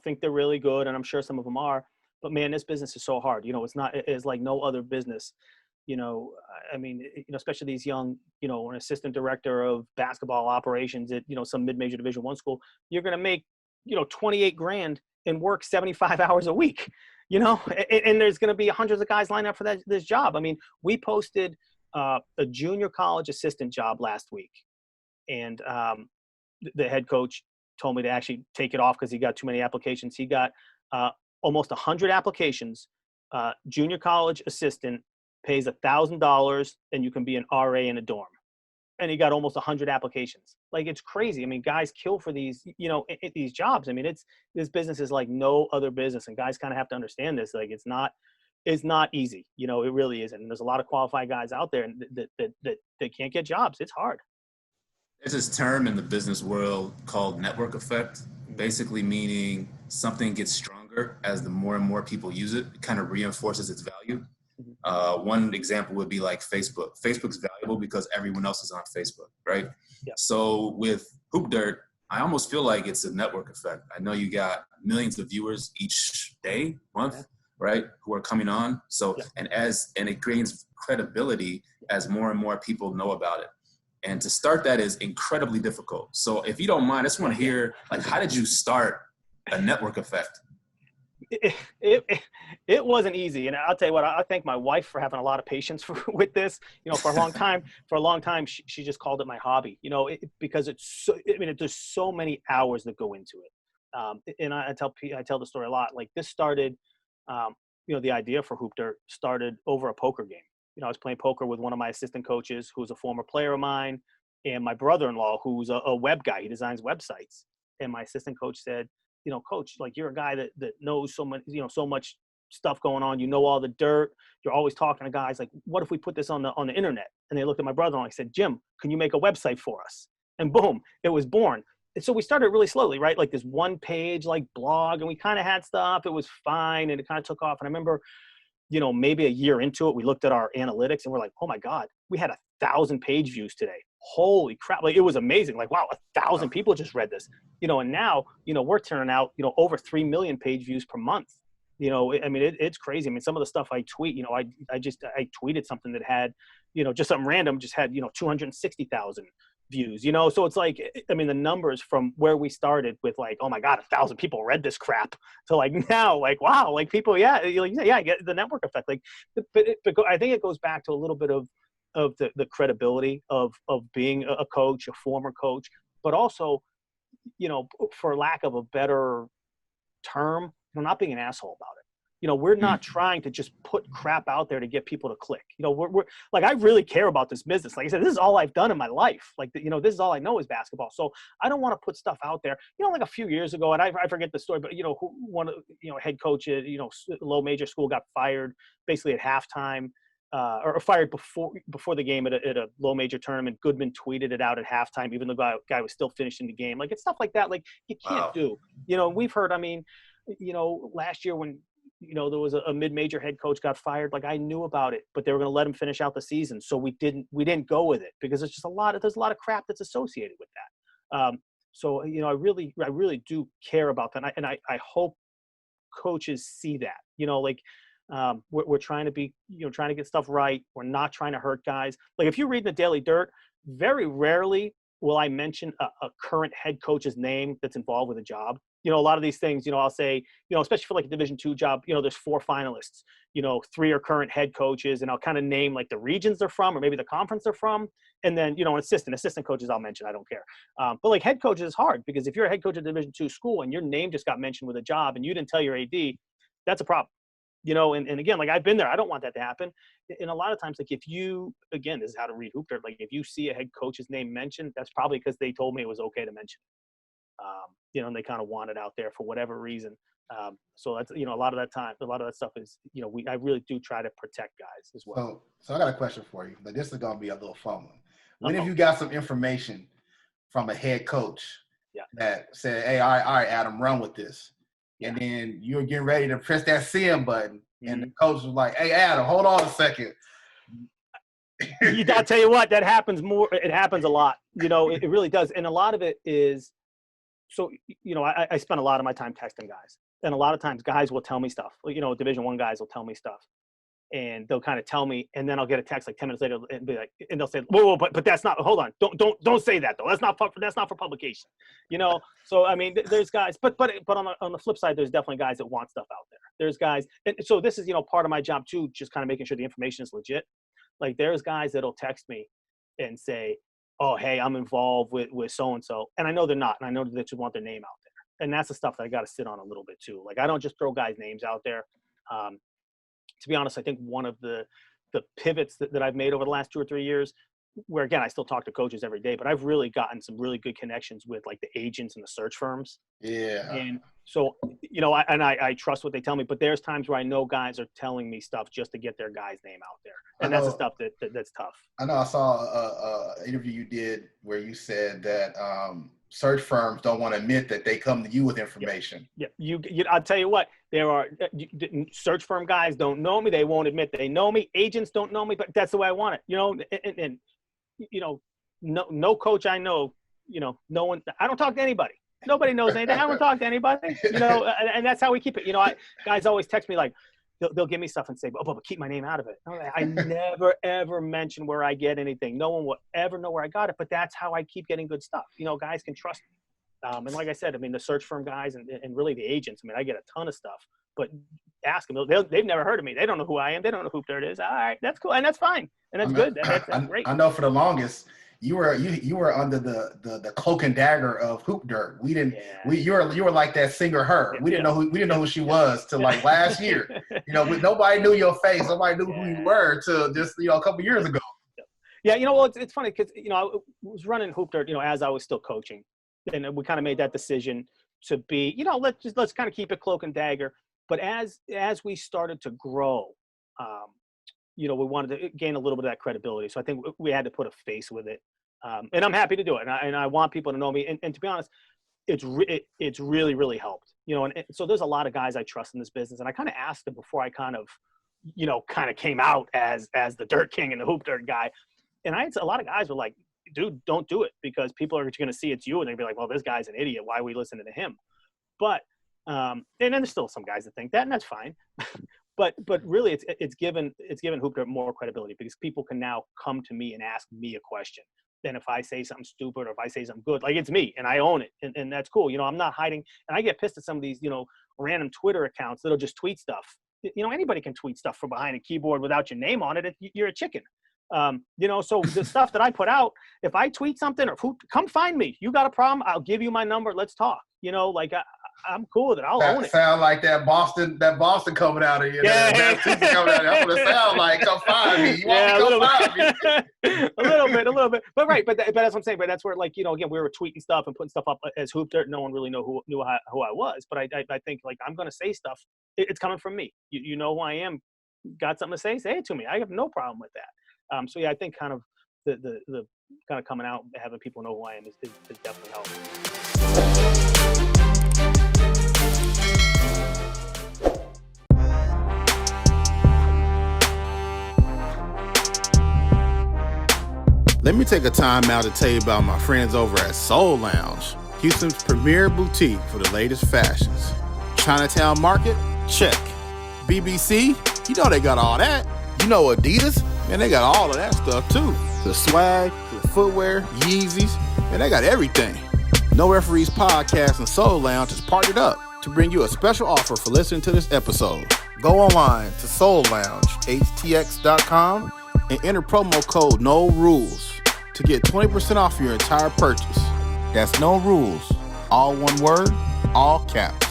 think they're really good. And I'm sure some of them are. But, man, this business is so hard. It's like no other business. I mean, especially these young, an assistant director of basketball operations at, some mid-major Division I school, you're going to make, $28,000 and work 75 hours a week, and there's going to be hundreds of guys lined up for this job. I mean, we posted a junior college assistant job last week, and the head coach told me to actually take it off because he got too many applications. He got almost 100 applications, junior college assistant, pays $1,000 and you can be an RA in a dorm. And he got almost 100 applications. Like, it's crazy. I mean, guys kill for these, these jobs. I mean, this business is like no other business, and guys kind of have to understand this. Like, it's not easy. It really isn't. And there's a lot of qualified guys out there that can't get jobs. It's hard. There's this term in the business world called network effect, basically meaning something gets stronger as the more and more people use it. It kind of reinforces its value. One example would be like Facebook. Facebook's valuable because everyone else is on Facebook, right? Yeah. So with HoopDirt, I almost feel like it's a network effect. I know you got millions of viewers each day, month, right, who are coming on. So, and it gains credibility as more and more people know about it. And to start that is incredibly difficult. So if you don't mind, I just want to hear, like, how did you start a network effect? It wasn't easy, and I'll tell you what, I thank my wife for having a lot of patience with this. For a long time, she just called it my hobby. Because it's so. I mean, there's so many hours that go into it. And I tell the story a lot. Like, this started, the idea for HoopDirt started over a poker game. I was playing poker with one of my assistant coaches, who's a former player of mine, and my brother-in-law, who's a web guy. He designs websites. And my assistant coach said, Coach, like, you're a guy that knows so much, so much stuff going on. All the dirt. You're always talking to guys. Like, what if we put this on the internet? And they looked at my brother-in-law and I said, Jim, can you make a website for us? And boom, it was born. And so we started really slowly, right? Like this one page, like blog, and we kind of had stuff. It was fine. And it kind of took off. And I remember, maybe a year into it, we looked at our analytics and we're like, oh my God, we had 1,000 page views today. Holy crap. Like, it was amazing. Like, wow, 1,000 people just read this, and now, we're turning out, over 3 million page views per month. I mean, it's crazy. I mean, some of the stuff I tweet, I tweeted something that had, just something random, just had, 260,000 views, so it's like, I mean, the numbers from where we started with like, oh my God, 1,000 people read this crap, to like now, like, wow, like people, I get the network effect. Like, but I think it goes back to a little bit of the credibility of being a coach, a former coach, but also, for lack of a better term, not being an asshole about it. We're not trying to just put crap out there to get people to click. We're like, I really care about this business. Like I said, this is all I've done in my life. Like, this is all I know is basketball. So I don't want to put stuff out there. Like a few years ago, and I forget the story, but head coach at low major school got fired basically at halftime. Or fired before the game at a low major tournament. Goodman tweeted it out at halftime, even though the guy was still finishing the game. Like, it's stuff like that. Like, you can't do. We've heard. I mean, last year when there was a mid-major head coach got fired. Like, I knew about it, but they were going to let him finish out the season, so we didn't go with it because it's just there's a lot of crap that's associated with that. So I really do care about that, and I hope coaches see that. We're trying to be, trying to get stuff right. We're not trying to hurt guys. Like, if you read the Daily Dirt, very rarely will I mention a current head coach's name that's involved with a job. You know, a lot of these things, you know, I'll say, you know, especially for like a Division II job, you know, there's 4 finalists, you know, 3 are current head coaches, and I'll kind of name like the regions they're from or maybe the conference they're from. And then, you know, an assistant coaches I'll mention, I don't care. But like head coaches is hard, because if you're a head coach at a Division II school and your name just got mentioned with a job and you didn't tell your AD, that's a problem. You know, and again, like I've been there, I don't want that to happen. And a lot of times, like if you, again, this is how to read HoopDirt, like if you see a head coach's name mentioned, that's probably because they told me it was okay to mention it. You know, and they kind of want it out there for whatever reason. So that's, you know, a lot of that stuff is, you know, I really do try to protect guys as well. So I got a question for you, but this is going to be a little fun one. When have you got some information from a head coach that said, hey, all right, Adam, run with this. And then you're getting ready to press that send button, and the coach was like, hey, Adam, hold on a second. I'll tell you what, that happens more. It happens a lot. You know, it really does. And a lot of it is, so, you know, I spend a lot of my time texting guys. And a lot of times guys will tell me stuff. You know, Division I guys will tell me stuff. And they'll kind of tell me, and then I'll get a text like 10 minutes later and be like, and they'll say, whoa, but that's not, hold on. Don't say that though. That's not for publication. You know? So, I mean, there's guys, but on the flip side, there's definitely guys that want stuff out there. There's guys. And so this is, you know, part of my job too, just kind of making sure the information is legit. Like there's guys that'll text me and say, oh, hey, I'm involved with so-and-so. And I know they're not. And I know that they just want their name out there. And that's the stuff that I got to sit on a little bit too. Like I don't just throw guys' names out there. To be honest, I think one of the pivots that I've made over the last 2 or 3 years, where again, I still talk to coaches every day, but I've really gotten some really good connections with like the agents and the search firms. Yeah. And so, you know, I trust what they tell me, but there's times where I know guys are telling me stuff just to get their guy's name out there. And that's the stuff that's tough. I know I saw an interview you did where you said that search firms don't want to admit that they come to you with information. Yeah. I'll tell you what, there are search firm guys don't know me. They won't admit they know me. Agents don't know me, but that's the way I want it. You know, and you know, no coach I know, you know, no one, I don't talk to anybody. Nobody knows anything. I don't talk to anybody, you know, and that's how we keep it. You know, guys always text me like, they'll give me stuff and say, oh, but keep my name out of it. I never, ever mention where I get anything. No one will ever know where I got it, but that's how I keep getting good stuff. You know, guys can trust me. And like I said, I mean, the search firm guys and really the agents, I mean, I get a ton of stuff, but ask them. They've never heard of me. They don't know who I am. They don't know who HoopDirt is. All right, that's cool. And that's fine. And that's good. That's great. I know for the longest, you were under the cloak and dagger of HoopDirt. You were like that singer Her. We didn't know who she was till like last year. You know, nobody knew your face. Nobody knew who you were till just, you know, a couple years ago. Yeah, you know, well, it's funny because, you know, I was running HoopDirt, you know, as I was still coaching, and we kind of made that decision to be, you know, let's kind of keep it cloak and dagger. But as we started to grow, you know, we wanted to gain a little bit of that credibility. So I think we had to put a face with it. And I'm happy to do it. And I want people to know me. And to be honest, it's really, really helped. You know, and so there's a lot of guys I trust in this business. And I kind of asked them before I kind of came out as the Dirt King and the HoopDirt guy. And a lot of guys were like, dude, don't do it, because people are going to see it's you. And they'll be like, well, this guy's an idiot. Why are we listening to him? But, and then there's still some guys that think that, and that's fine. But really, it's given HoopDirt more credibility, because people can now come to me and ask me a question. Then if I say something stupid or if I say something good, like it's me and I own it, and that's cool. You know, I'm not hiding. And I get pissed at some of these, you know, random Twitter accounts that'll just tweet stuff. You know, anybody can tweet stuff from behind a keyboard without your name on it. You're a chicken. You know, so the stuff that I put out, if I tweet something or come find me, you got a problem, I'll give you my number. Let's talk. You know, like I'm cool with it. I'll own it. Sound like that Boston coming out of you. Yeah. That coming out of you. That's what it sounds like. Come find me. You want me to come find me? a little bit. But right. But that's what I'm saying. But that's where, like, you know, again, we were tweeting stuff and putting stuff up as HoopDirt. No one really knew who I was. But I think, like, I'm going to say stuff. It's coming from me. You know who I am. Got something to say it to me. I have no problem with that. So yeah, I think kind of the kind of coming out, having people know who I am is definitely helping. Let me take a time out to tell you about my friends over at Soul Lounge, Houston's premier boutique for the latest fashions. Chinatown Market? Check. BBC? You know they got all that. You know Adidas? Man, they got all of that stuff too. The swag, the footwear, Yeezys, man, they got everything. No Referees Podcast and Soul Lounge has partnered up to bring you a special offer for listening to this episode. Go online to soulloungehtx.com and enter promo code No Rules to get 20% off your entire purchase. That's No Rules, all one word, all caps.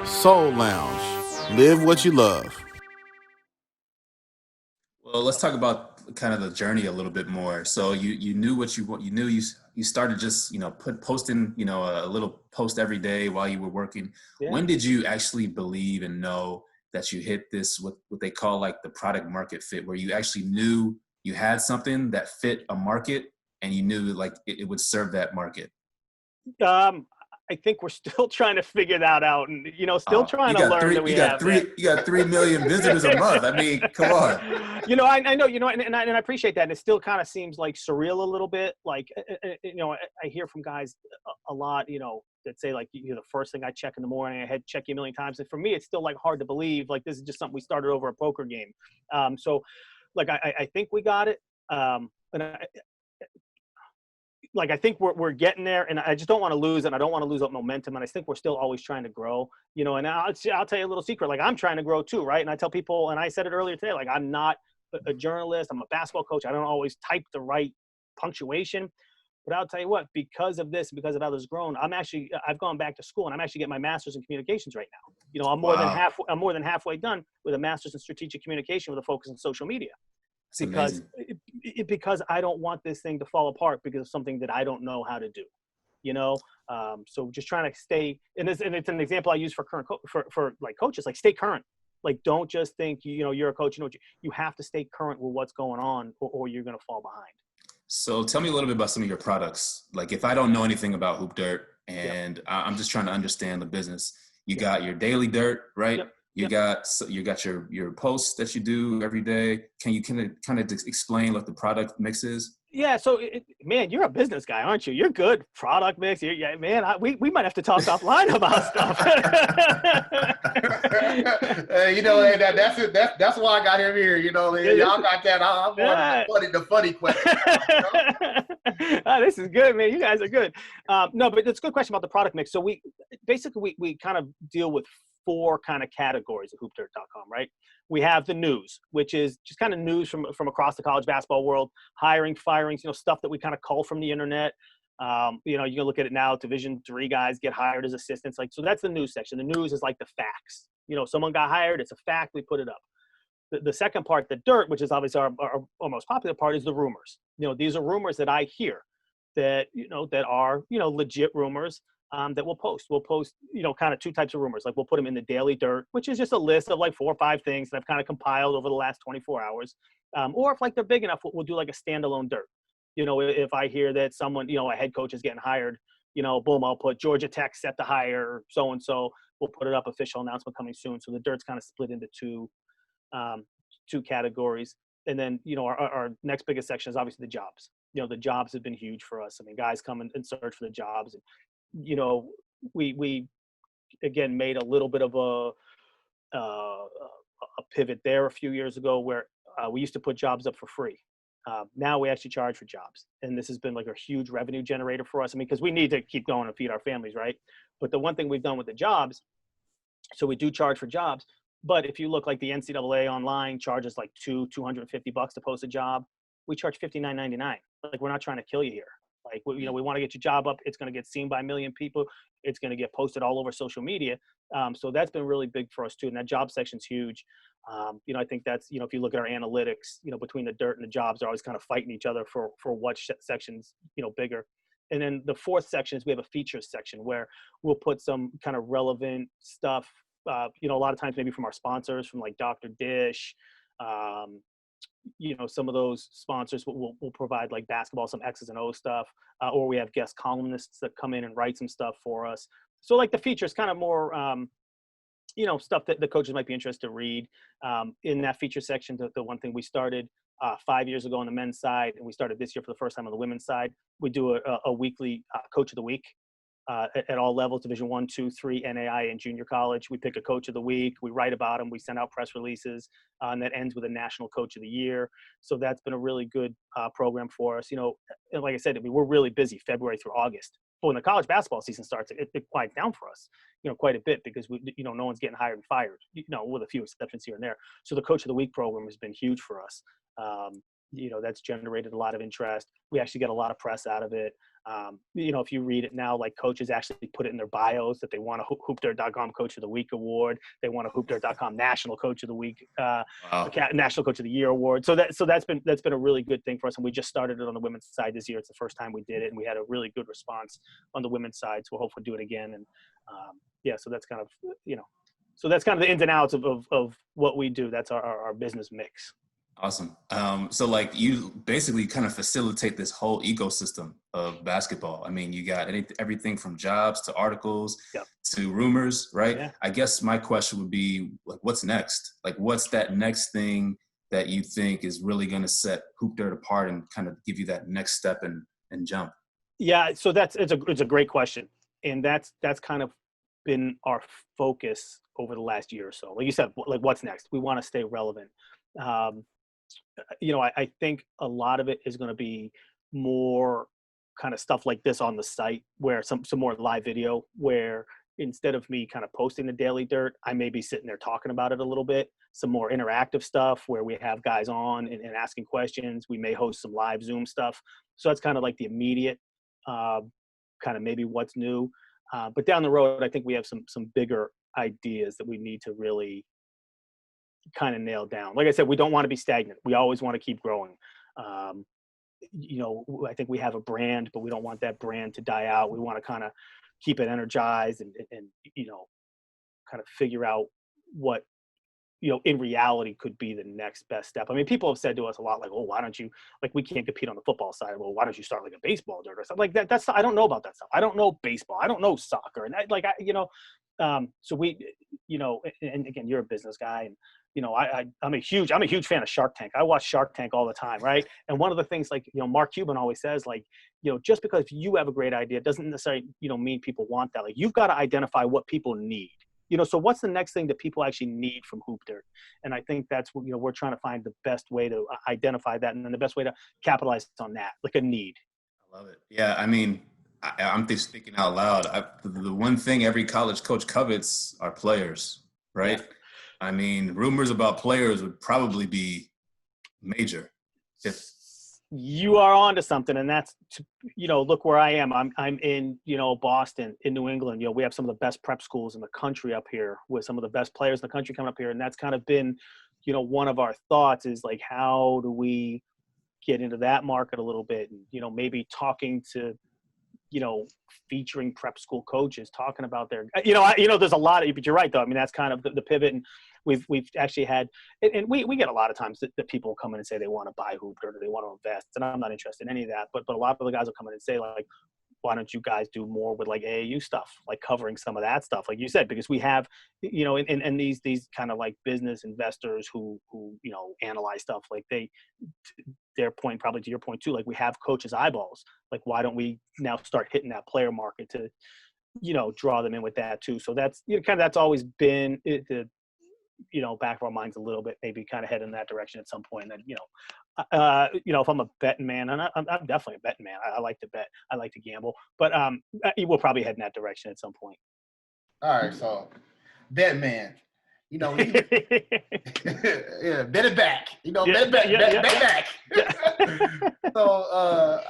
Soul Lounge, live what you love. Well, let's talk about kind of the journey a little bit more. So you knew what you want. You knew you started just posting a little post every day while you were working. Yeah. When did you actually believe and know that you hit this what they call like the product market fit, where you actually knew you had something that fit a market and you knew like it would serve that market? I think we're still trying to figure that out, and trying to learn that we have. You got 3 million visitors a month. I mean, come on. I know, and I appreciate that. And it still kind of seems like surreal a little bit. Like, I hear from guys a lot, that say like, the first thing I check in the morning, I had checked you a million times. And for me, it's still like hard to believe. Like, this is just something we started over a poker game. So, like, I think we got it. I think we're getting there, and I just don't want to lose it. I don't want to lose up momentum, and I think we're still always trying to grow, and I'll tell you a little secret. Like, I'm trying to grow too, right? And I tell people, and I said it earlier today, like, I'm not a journalist. I'm a basketball coach. I don't always type the right punctuation, but I'll tell you what, because of this, because of how this has grown, I've gone back to school, and I'm actually getting my master's in communications right now. I'm more than halfway done with a master's in strategic communication with a focus on social media. Because I don't want this thing to fall apart because of something that I don't know how to do, so just trying to stay, and it's an example I use for current for like coaches, like stay current. Like, don't just think, you're a coach, you have to stay current with what's going on or you're going to fall behind. So tell me a little bit about some of your products. Like, if I don't know anything about HoopDirt and I'm just trying to understand the business, you got your daily dirt, right? Yep. You got your posts that you do every day. Can you kind of explain what the product mix is? Yeah. So, man, you're a business guy, aren't you? You're good. Product mix. We might have to talk offline about stuff. That's why I got him here. Y'all got that. I'm the funny question. This is good, man. You guys are good. No, but it's a good question about the product mix. So we kind of deal with 4 kind of categories of hoopdirt.com, right? We have the news, which is just kind of news from across the college basketball world, hiring, firings, stuff that we kind of cull from the internet. You can look at it now, Division III guys get hired as assistants. So that's the news section. The news is like the facts. Someone got hired, it's a fact, we put it up. The second part, the dirt, which is obviously our most popular part, is the rumors. These are rumors that I hear that, that are, legit rumors. That we'll post. We'll post, kind of 2 types of rumors. Like, we'll put them in the daily dirt, which is just a list of like 4 or 5 things that I've kind of compiled over the last 24 hours. Or if like they're big enough, we'll do like a standalone dirt. If I hear that someone, a head coach is getting hired, boom, I'll put Georgia Tech set to hire so-and-so. We'll put it up, official announcement coming soon. So the dirt's kind of split into 2 categories. And then, our next biggest section is obviously the jobs. The jobs have been huge for us. I mean, guys come and search for the jobs. And, we again made a little bit of a pivot there a few years ago where we used to put jobs up for free. Now we actually charge for jobs, and this has been like a huge revenue generator for us. I mean, because we need to keep going and feed our families, right? But the one thing we've done with the jobs, so we do charge for jobs. But if you look, like the NCAA online charges like $250 to post a job, we charge $59.99. Like, we're not trying to kill you here. Like, we want to get your job up. It's going to get seen by 1 million people. It's going to get posted all over social media. So that's been really big for us too. And that job section's huge. I think that's, if you look at our analytics, between the dirt and the jobs, they're always kind of fighting each other for what section's, bigger. And then the 4th section is we have a features section where we'll put some kind of relevant stuff, a lot of times maybe from our sponsors, from like Dr. Dish, some of those sponsors will provide like basketball, some X's and O's stuff, or we have guest columnists that come in and write some stuff for us. So like the features kind of more, stuff that the coaches might be interested to read. In that feature section, the one thing we started 5 years ago on the men's side, and we started this year for the first time on the women's side, we do a weekly coach of the week. at all levels, Division 1, 2, 3, NAI, and junior college. We pick a coach of the week. We write about them. We send out press releases, and that ends with a national coach of the year. So that's been a really good program for us. And like I said, we're really busy February through August. But when the college basketball season starts, it quiets down for us, quite a bit, because no one's getting hired and fired, with a few exceptions here and there. So the coach of the week program has been huge for us. That's generated a lot of interest. We actually get a lot of press out of it. If you read it now, like, coaches actually put it in their bios that they want a HoopDirt.com Coach of the Week award. They want a HoopDirt.com National Coach of the Week, National Coach of the Year award. So that's been a really good thing for us. And we just started it on the women's side this year. It's the first time we did it, and we had a really good response on the women's side. So we'll hopefully do it again. And so that's kind of so that's kind of the ins and outs of what we do. That's our business mix. Awesome. So like, you basically kind of facilitate this whole ecosystem of basketball. I mean, you got everything from jobs to articles to rumors, right? Yeah. I guess my question would be, like, what's next? Like, what's that next thing that you think is really going to set HoopDirt apart and kind of give you that next step and jump? Yeah. So it's a great question. And that's kind of been our focus over the last year or so. Like you said, like, what's next? We want to stay relevant. I think a lot of it is going to be more kind of stuff like this on the site, where some more live video, where instead of me kind of posting the daily dirt, I may be sitting there talking about it a little bit. Some more interactive stuff where we have guys on and asking questions. We may host some live Zoom stuff. So that's kind of like the immediate kind of maybe what's new. But down the road, I think we have some bigger ideas that we need to really kind of nailed down. Like I said, we don't want to be stagnant. We always want to keep growing. I think we have a brand, but we don't want that brand to die out. We want to kind of keep it energized and kind of figure out what, in reality could be the next best step. I mean, people have said to us a lot, like, oh, why don't you, like, we can't compete on the football side. Well, why don't you start like a baseball dirt or something like that? I don't know about that stuff. I don't know baseball. I don't know soccer. And so we, and again, you're a business guy, and, I'm a huge fan of Shark Tank. I watch Shark Tank all the time. Right. And one of the things, like, Mark Cuban always says, like, just because you have a great idea doesn't necessarily, mean people want that. Like, you've got to identify what people need, so what's the next thing that people actually need from HoopDirt? And I think that's what, we're trying to find the best way to identify that, and then the best way to capitalize on that, like a need. I love it. Yeah. I mean, I'm just thinking out loud. The one thing every college coach covets are players, right? Yeah. I mean, rumors about players would probably be major. You are onto something, and that's, look where I am. I'm in, Boston, in New England. We have some of the best prep schools in the country up here, with some of the best players in the country coming up here, and that's kind of been, one of our thoughts is, like, how do we get into that market a little bit, and maybe talking to, featuring prep school coaches, talking about their, there's a lot of, but you're right though. I mean, that's kind of the pivot. And we've actually had, and we get a lot of times that people come in and say they want to buy HoopDirt or they want to invest. And I'm not interested in any of that, but a lot of the guys will come in and say, like, why don't you guys do more with, like, AAU stuff, like covering some of that stuff, like you said, because we have, and these kind of like business investors who analyze stuff, like their point, probably to your point too, like, we have coaches' eyeballs. Like, why don't we now start hitting that player market to, draw them in with that too? So that's, kind of, that's always been the, back of our minds a little bit, maybe kind of head in that direction at some point. And then, if I'm a betting man, and I'm definitely a betting man, I like to bet, I like to gamble, but we'll probably head in that direction at some point. All right. So bet man, yeah, bet it back, bet back. So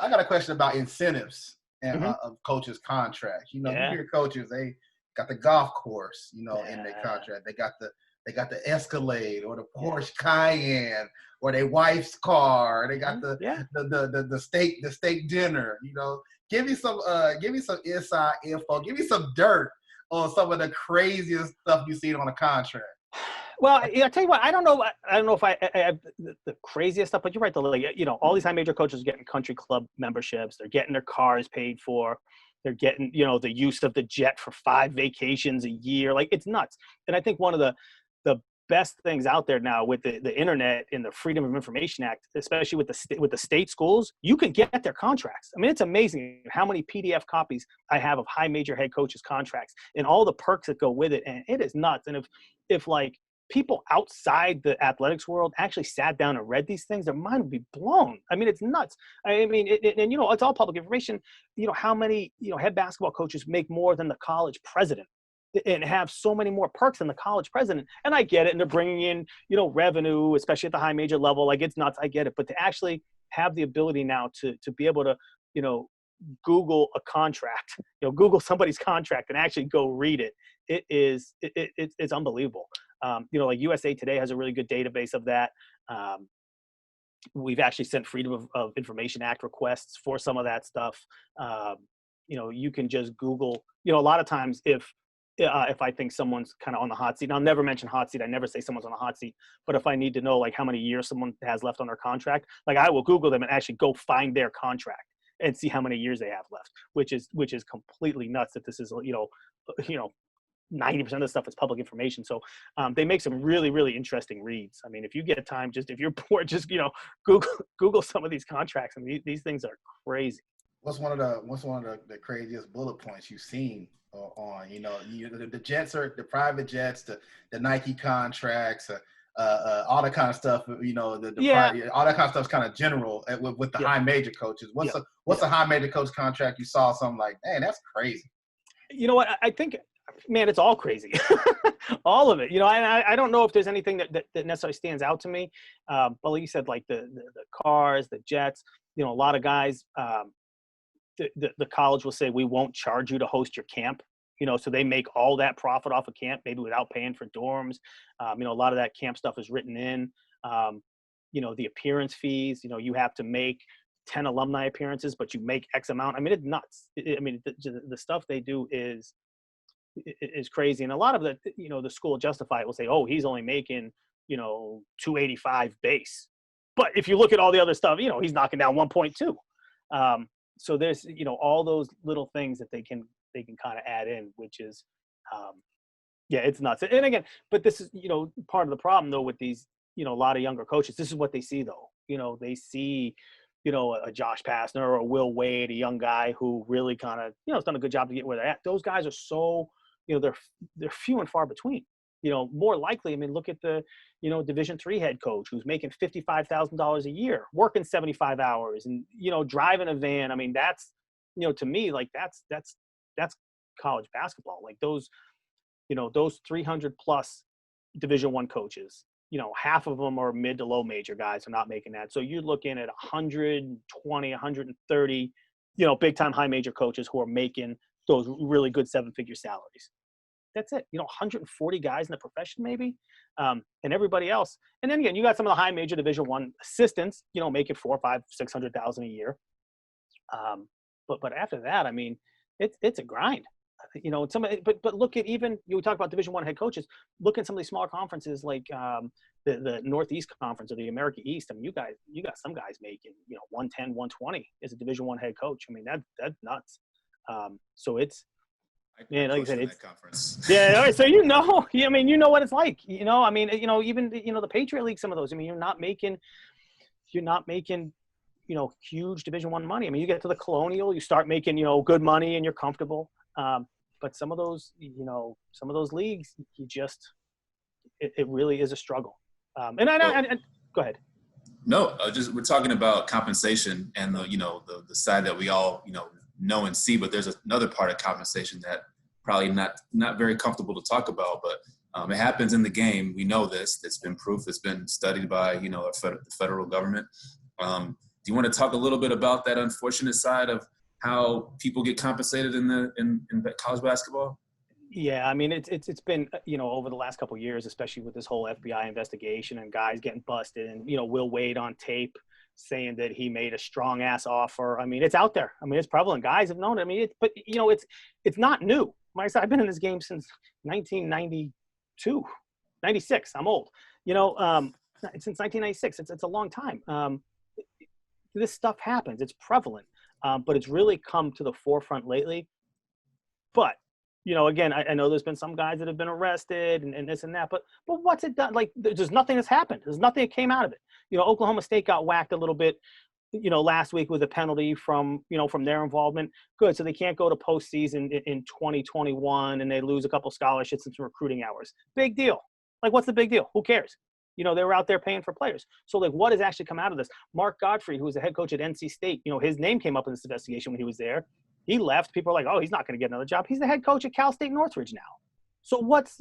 I got a question about incentives and of coaches' contracts. You hear coaches, they got the golf course, in their contract. They got the Escalade or the Porsche Cayenne or their wife's car. They got the steak dinner. Give me some inside info. Give me some dirt on some of the craziest stuff you see on a contract. Well, I tell you what, I don't know if I have the craziest stuff, but you're right. All these high major coaches are getting country club memberships. They're getting their cars paid for. They're getting, the use of the jet for 5 vacations a year. Like, it's nuts. And I think one of the best things out there now with the internet and the Freedom of Information Act, especially with the state schools. You can get their contracts. I mean, it's amazing how many PDF copies I have of high major head coaches' contracts and all the perks that go with it. And it is nuts. And if like people outside the athletics world actually sat down and read these things, their mind would be blown. I mean, it's nuts. I mean, and you know, it's all public information. You know, how many, you know, head basketball coaches make more than the college president and have so many more perks than the college president. And I get it. And they're bringing in, you know, revenue, especially at the high major level. Like, it's nuts. I get it. But to actually have the ability now to be able to, you know, Google a contract, you know, Google somebody's contract and actually go read it. It's unbelievable. You know, like USA Today has a really good database of that. We've actually sent Freedom of Information Act requests for some of that stuff. You know, you can just Google, you know, a lot of times if I think someone's kind of on the hot seat, and I'll never mention hot seat. I never say someone's on the hot seat, but if I need to know like how many years someone has left on their contract, like I will Google them and actually go find their contract and see how many years they have left, which is completely nuts that this is, you know, 90% of the stuff is public information. So they make some really, really interesting reads. I mean, if you get time, just if you're bored, just, you know, Google some of these contracts. I mean, these things are crazy. What's one of the craziest bullet points you've seen on, you know, the jets are the private jets, the Nike contracts, all that kind of stuff, you know, all that kind of stuff's kind of general with the high major coaches. What's a high major coach contract you saw something like, man, that's crazy? You know what? I think, man, it's all crazy. All of it. You know, I don't know if there's anything that necessarily stands out to me. But like you said, like the cars, the jets, you know, a lot of guys, the college will say, we won't charge you to host your camp. You know, so they make all that profit off of camp, maybe without paying for dorms. You know, a lot of that camp stuff is written in. You know, the appearance fees, you know, you have to make 10 alumni appearances, but you make X amount. I mean, it's nuts. I mean, the stuff they do is crazy. And a lot of the, you know, the school justify it will say, oh, he's only making, you know, 285 base. But if you look at all the other stuff, you know, he's knocking down 1.2. So there's, you know, all those little things that they can kind of add in, which is, yeah, it's nuts. And again, but this is, you know, part of the problem though with these, you know, a lot of younger coaches, this is what they see though. You know, they see, you know, a Josh Pastner or a Will Wade, a young guy who really kind of, you know, has done a good job to get where they're at. Those guys are so, you know, they're few and far between. You know, more likely, I mean, look at the, you know, Division III head coach who's making $55,000 a year, working 75 hours and, you know, driving a van. I mean, that's, you know, to me, like that's college basketball. Like those, you know, those 300 plus Division I coaches, you know, half of them are mid to low major guys are not making that. So you're looking at 120, 130, you know, big time high major coaches who are making those really good 7-figure salaries. That's it. You know, 140 guys in the profession maybe, and everybody else. And then again, you got some of the high major Division I assistants, you know, making $400,000, $500,000, $600,000 a year. But after that, I mean, it's a grind. You know, but look at even, you talk about Division I head coaches, look at some of these smaller conferences like the Northeast Conference or the America East. I mean, you got some guys making, you know, 110, 120 as a Division I head coach. I mean, that's nuts. So it's, man, like I said, it's conference. Yeah. So, you know, I mean, you know what it's like, you know, I mean, you know, even, you know, the Patriot League, some of those, I mean, you're not making, you know, huge Division I money. I mean, you get to the Colonial, you start making, you know, good money and you're comfortable. But some of those, you know, some of those leagues, you just, it really is a struggle. And go ahead. No, we're talking about compensation and the, you know, the side that we all, you know and see, but there's another part of compensation that probably not very comfortable to talk about, but it happens in the game. We know this. It's been proof. It's been studied by, you know, the federal government. Do you want to talk a little bit about that unfortunate side of how people get compensated in college basketball? Yeah, I mean, it's been, you know, over the last couple of years, especially with this whole FBI investigation and guys getting busted and, you know, Will Wade on tape saying that he made a strong ass offer. I mean, it's out there. I mean, it's prevalent. Guys have known it. I mean, but you know, it's not new. Like I said, I've been in this game since 1992, 96. I'm old, you know, since 1996. It's a long time. This stuff happens. It's prevalent, but it's really come to the forefront lately. But again, I know there's been some guys that have been arrested and this and that, but what's it done? Like, there's nothing that's happened. There's nothing that came out of it. Oklahoma State got whacked a little bit, last week with a penalty from their involvement. Good. So they can't go to postseason in 2021, and they lose a couple scholarships and some recruiting hours. Big deal. Like, what's the big deal? Who cares? They were out there paying for players. So, like, what has actually come out of this? Mark Godfrey, who was the head coach at NC State, his name came up in this investigation when he was there. He left. People are like, oh, he's not going to get another job. He's the head coach at Cal State Northridge now. So what's,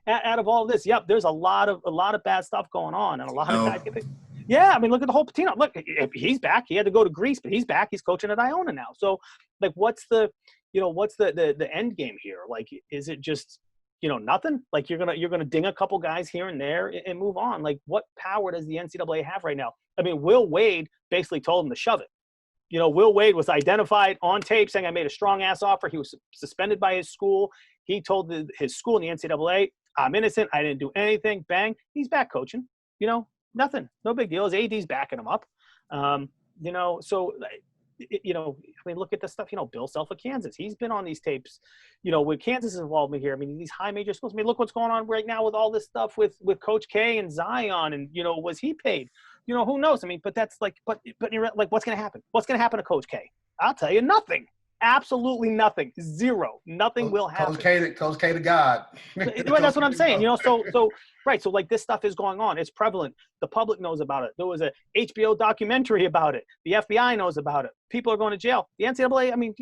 out of all of this, yep, there's a lot of bad stuff going on, and a lot of guys get picked. Yeah, I mean, look at the whole Patino. Look, he's back. He had to go to Greece, but he's back. He's coaching at Iona now. So, like, what's the end game here? Like, is it just, nothing? Like, you're gonna ding a couple guys here and there and move on. Like, what power does the NCAA have right now? I mean, Will Wade basically told him to shove it. Will Wade was identified on tape saying, I made a strong ass offer. He was suspended by his school. He told his school in the NCAA, I'm innocent. I didn't do anything. Bang. He's back coaching. Nothing. No big deal. His AD's backing him up. So, I mean, look at the stuff, Bill Self of Kansas. He's been on these tapes, with Kansas' involvement here. I mean, these high major schools. I mean, look what's going on right now with all this stuff with Coach K and Zion, and, was he paid? Who knows? I mean, but that's like, but you're like, what's going to happen? What's going to happen to Coach K? I'll tell you, nothing. Absolutely nothing. Zero. Nothing will happen. Coach K to God. That's what I'm saying. So right. So, like, this stuff is going on. It's prevalent. The public knows about it. There was a HBO documentary about it. The FBI knows about it. People are going to jail. The NCAA, I mean,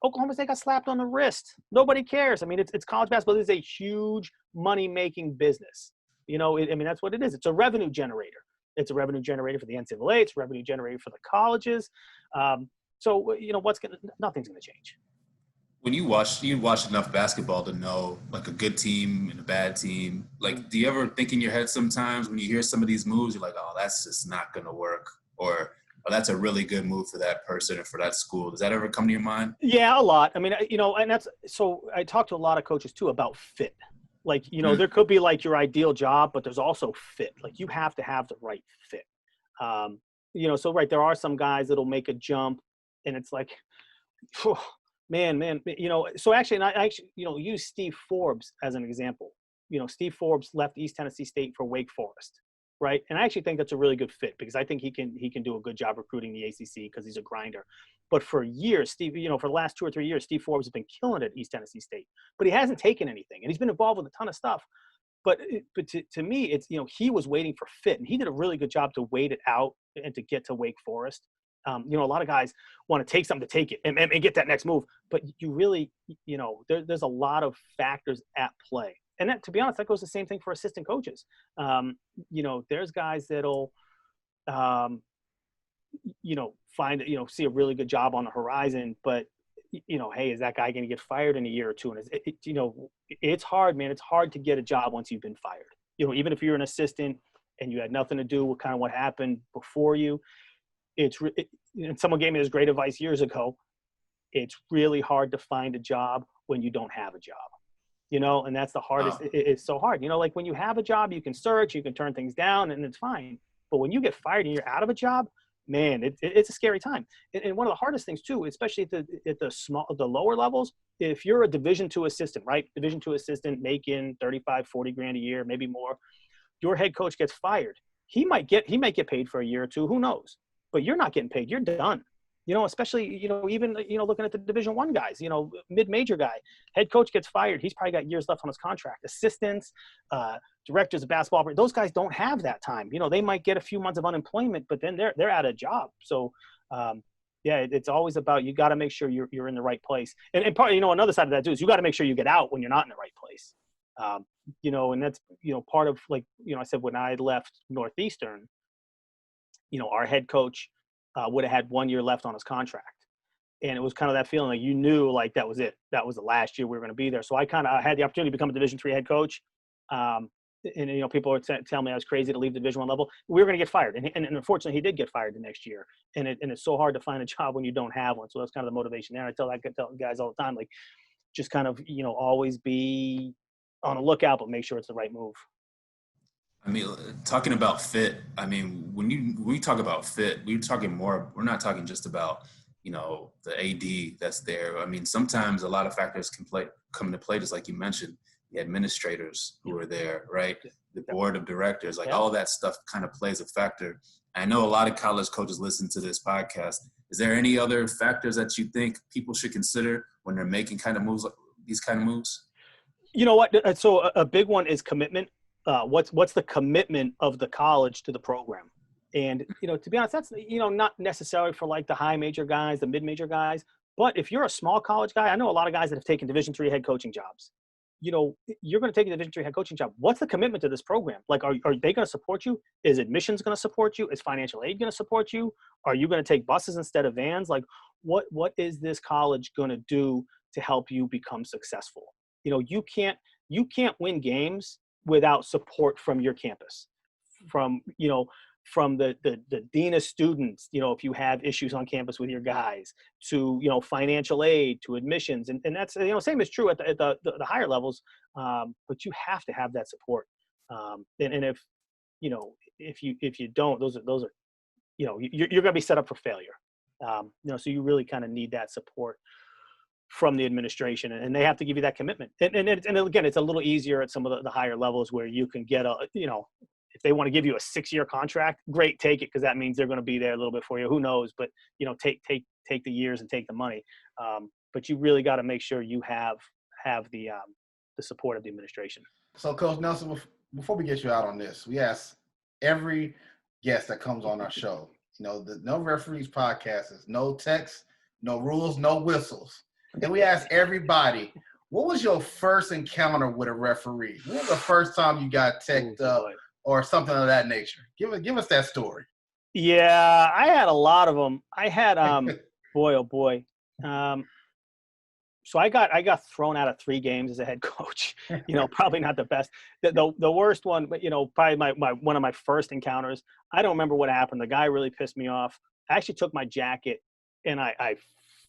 Oklahoma State got slapped on the wrist. Nobody cares. I mean, it's college basketball. This is a huge money-making business. I mean, that's what it is. It's a revenue generator. It's a revenue generator for the NCAA. It's a revenue generator for the colleges. So, nothing's going to change. When you watch enough basketball to know, like, a good team and a bad team, like, do you ever think in your head sometimes when you hear some of these moves, you're like, oh, that's just not going to work, or oh, that's a really good move for that person or for that school? Does that ever come to your mind? Yeah, a lot. I mean, and that's, so I talk to a lot of coaches too about fit. Like, there could be, like, your ideal job, but there's also fit. Like, you have to have the right fit. So, right, there are some guys that'll make a jump, and it's like, man, so actually, and I actually, use Steve Forbes as an example. Steve Forbes left East Tennessee State for Wake Forest, right? And I actually think that's a really good fit, because I think he can do a good job recruiting the ACC, because he's a grinder. But for years, Steve, for the last 2 or 3 years, Steve Forbes has been killing it at East Tennessee State, but he hasn't taken anything, and he's been involved with a ton of stuff. But to me, it's, he was waiting for fit, and he did a really good job to wait it out and to get to Wake Forest. A lot of guys want to take something to take it and get that next move. But you really, there's a lot of factors at play. And that, to be honest, that goes the same thing for assistant coaches. There's guys that'll, find, see a really good job on the horizon, but, hey, is that guy going to get fired in a year or two? And it's hard, man. It's hard to get a job once you've been fired. Even if you're an assistant and you had nothing to do with kind of what happened before you, and someone gave me this great advice years ago. It's really hard to find a job when you don't have a job, and that's the hardest. It's so hard. Like, when you have a job, you can search, you can turn things down, and it's fine. But when you get fired and you're out of a job, man, it's a scary time. And one of the hardest things too, especially at the lower levels, if you're a Division II assistant, right? Division II assistant making 35, 40 grand a year, maybe more, your head coach gets fired. He might get paid for a year or two, who knows? But you're not getting paid. You're done. Especially, even, looking at the Division I guys, mid-major guy, head coach gets fired. He's probably got years left on his contract. Assistants, directors of basketball, those guys don't have that time. They might get a few months of unemployment, but then they're out of job. So, it's always about, you got to make sure you're in the right place. And part, another side of that too is you got to make sure you get out when you're not in the right place. And that's, part of, like, I said, when I left Northeastern, our head coach would have had 1 year left on his contract. And it was kind of that feeling like, like that was it. That was the last year we were going to be there. So I kind of had the opportunity to become a Division III head coach. And people would tell me I was crazy to leave the Division I level. We were going to get fired. And unfortunately, he did get fired the next year. And it's so hard to find a job when you don't have one. So that's kind of the motivation there. I tell guys all the time, like, just kind of, always be on a lookout, but make sure it's the right move. I mean, talking about fit, I mean, when we talk about fit, we're not talking just about the AD that's there. I mean, sometimes a lot of factors come into play, just like you mentioned, the administrators who are there, right? The board of directors, like all of that stuff kind of plays a factor. I know a lot of college coaches listen to this podcast. Is there any other factors that you think people should consider when they're making these kind of moves? You know what? So a big one is commitment. What's the commitment of the college to the program? And, to be honest, that's, not necessarily for like the high major guys, the mid-major guys. But if you're a small college guy, I know a lot of guys that have taken Division III head coaching jobs. You're going to take a Division III head coaching job. What's the commitment to this program? Like, are they going to support you? Is admissions going to support you? Is financial aid going to support you? Are you going to take buses instead of vans? Like, what is this college going to do to help you become successful? You can't win games without support from your campus, from the dean of students, if you have issues on campus with your guys, to, financial aid, to admissions. And that's, same is true at the higher levels. But you have to have that support. And if you don't, those are, you're going to be set up for failure. So you really kind of need that support from the administration, and they have to give you that commitment. And again, it's a little easier at some of the higher levels where you can get if they want to give you a 6-year contract, great, take it, because that means they're going to be there a little bit for you. Who knows? But take the years and take the money. But you really got to make sure you have the support of the administration. So, Coach Nelson, before we get you out on this, we ask every guest that comes on our show. The No Referees podcast is no text, no rules, no whistles. And we ask everybody, what was your first encounter with a referee? When was the first time you got teched up or something of that nature? Give us that story. Yeah, I had a lot of them. I had, boy, oh boy. So I got thrown out of 3 games as a head coach. Probably not the best. The worst one, but probably my one of my first encounters. I don't remember what happened. The guy really pissed me off. I actually took my jacket and I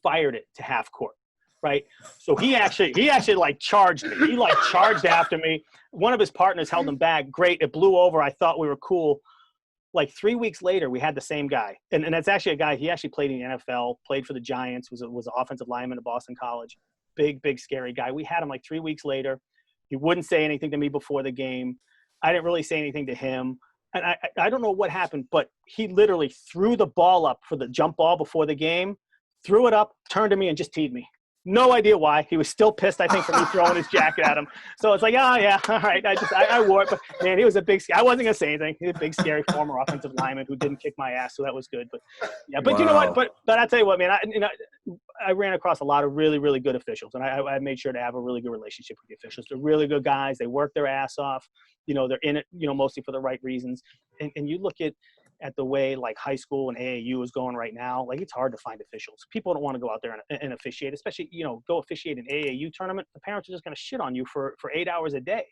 fired it to half court. Right. So he actually like charged me. He like charged after me. One of his partners held him back. Great. It blew over. I thought we were cool. Like 3 weeks later, we had the same guy. And that's actually a guy, he actually played in the NFL, played for the Giants, was an offensive lineman at Boston College. Big, scary guy. We had him like 3 weeks later. He wouldn't say anything to me before the game. I didn't really say anything to him. And I don't know what happened, but he literally threw the ball up for the jump ball before the game, threw it up, turned to me, and just teed me. No idea why. He was still pissed, I think, for me throwing his jacket at him. So it's like, oh, yeah, all right. I wore it. But, man, he was a big – I wasn't going to say anything. He was a big, scary former offensive lineman who didn't kick my ass, so that was good. But, yeah, but wow. You know what? But I'll tell you what, man, I ran across a lot of really, really good officials, and I made sure to have a really good relationship with the officials. They're really good guys. They work their ass off. They're in it, mostly for the right reasons. And you look at the way like high school and AAU is going right now, like it's hard to find officials. People don't want to go out there and officiate, especially, go officiate an AAU tournament. The parents are just going to shit on you for 8 hours a day.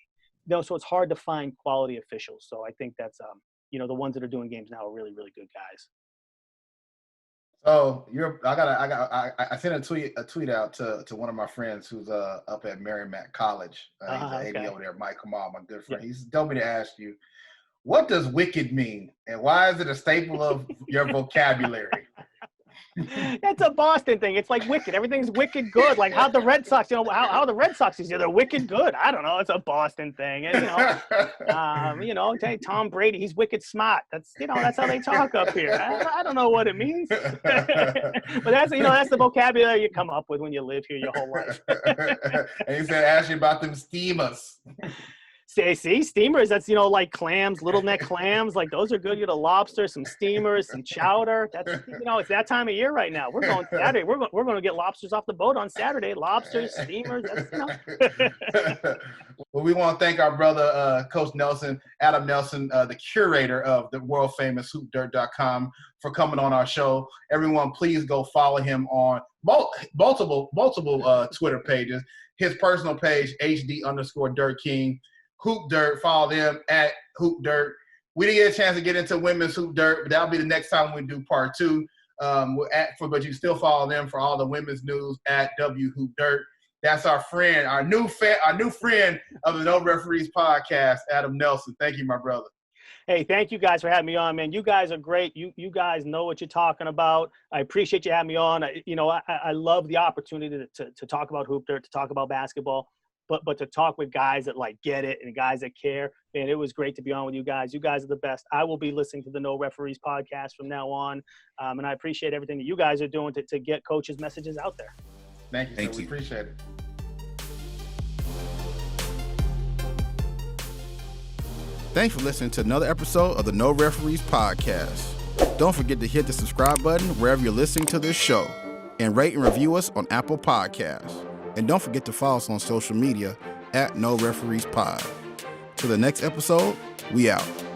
So it's hard to find quality officials. So I think that's, the ones that are doing games now are really, really good guys. So I sent a tweet out to one of my friends who's up at Merrimack College. He's an AD over there, Mike Kamal, my good friend. Yeah. He's told me to ask you, what does wicked mean, and why is it a staple of your vocabulary? It's a Boston thing. It's like wicked. Everything's wicked good. Like how the Red Sox, how the Red Sox is, they're wicked good. I don't know. It's a Boston thing. And, hey, Tom Brady, he's wicked smart. That's how they talk up here. I don't know what it means. But that's the vocabulary you come up with when you live here your whole life. And he said, ask you about them steamers. See, steamers, that's, like clams, little neck clams, like those are good. You get a lobster, some steamers, some chowder. That's, it's that time of year right now. We're going Saturday. We're going to get lobsters off the boat on Saturday. Lobsters, steamers, that's, Well, we want to thank our brother, Coach Nelson, Adam Nelson, the curator of the world famous HoopDirt.com, for coming on our show. Everyone, please go follow him on multiple Twitter pages. His personal page, HD_Dirt King. HoopDirt, follow them at HoopDirt. We didn't get a chance to get into women's HoopDirt, but that'll be the next time we do part 2. But you still follow them for all the women's news at WHoopDirt. That's our friend, our new friend of the No Referees podcast, Adam Nelson. Thank you, my brother. Hey, thank you guys for having me on, man. You guys are great. You guys know what you're talking about. I appreciate you having me on. I love the opportunity to talk about HoopDirt, to talk about basketball, but to talk with guys that like get it and guys that care. Man, it was great to be on with you guys. You guys are the best. I will be listening to the No Referees podcast from now on, and I appreciate everything that you guys are doing to get coaches' messages out there. Thank you. We appreciate it. Thanks for listening to another episode of the No Referees podcast. Don't forget to hit the subscribe button wherever you're listening to this show, and rate and review us on Apple Podcasts. And don't forget to follow us on social media at No Referees Pod. Till the next episode, we out.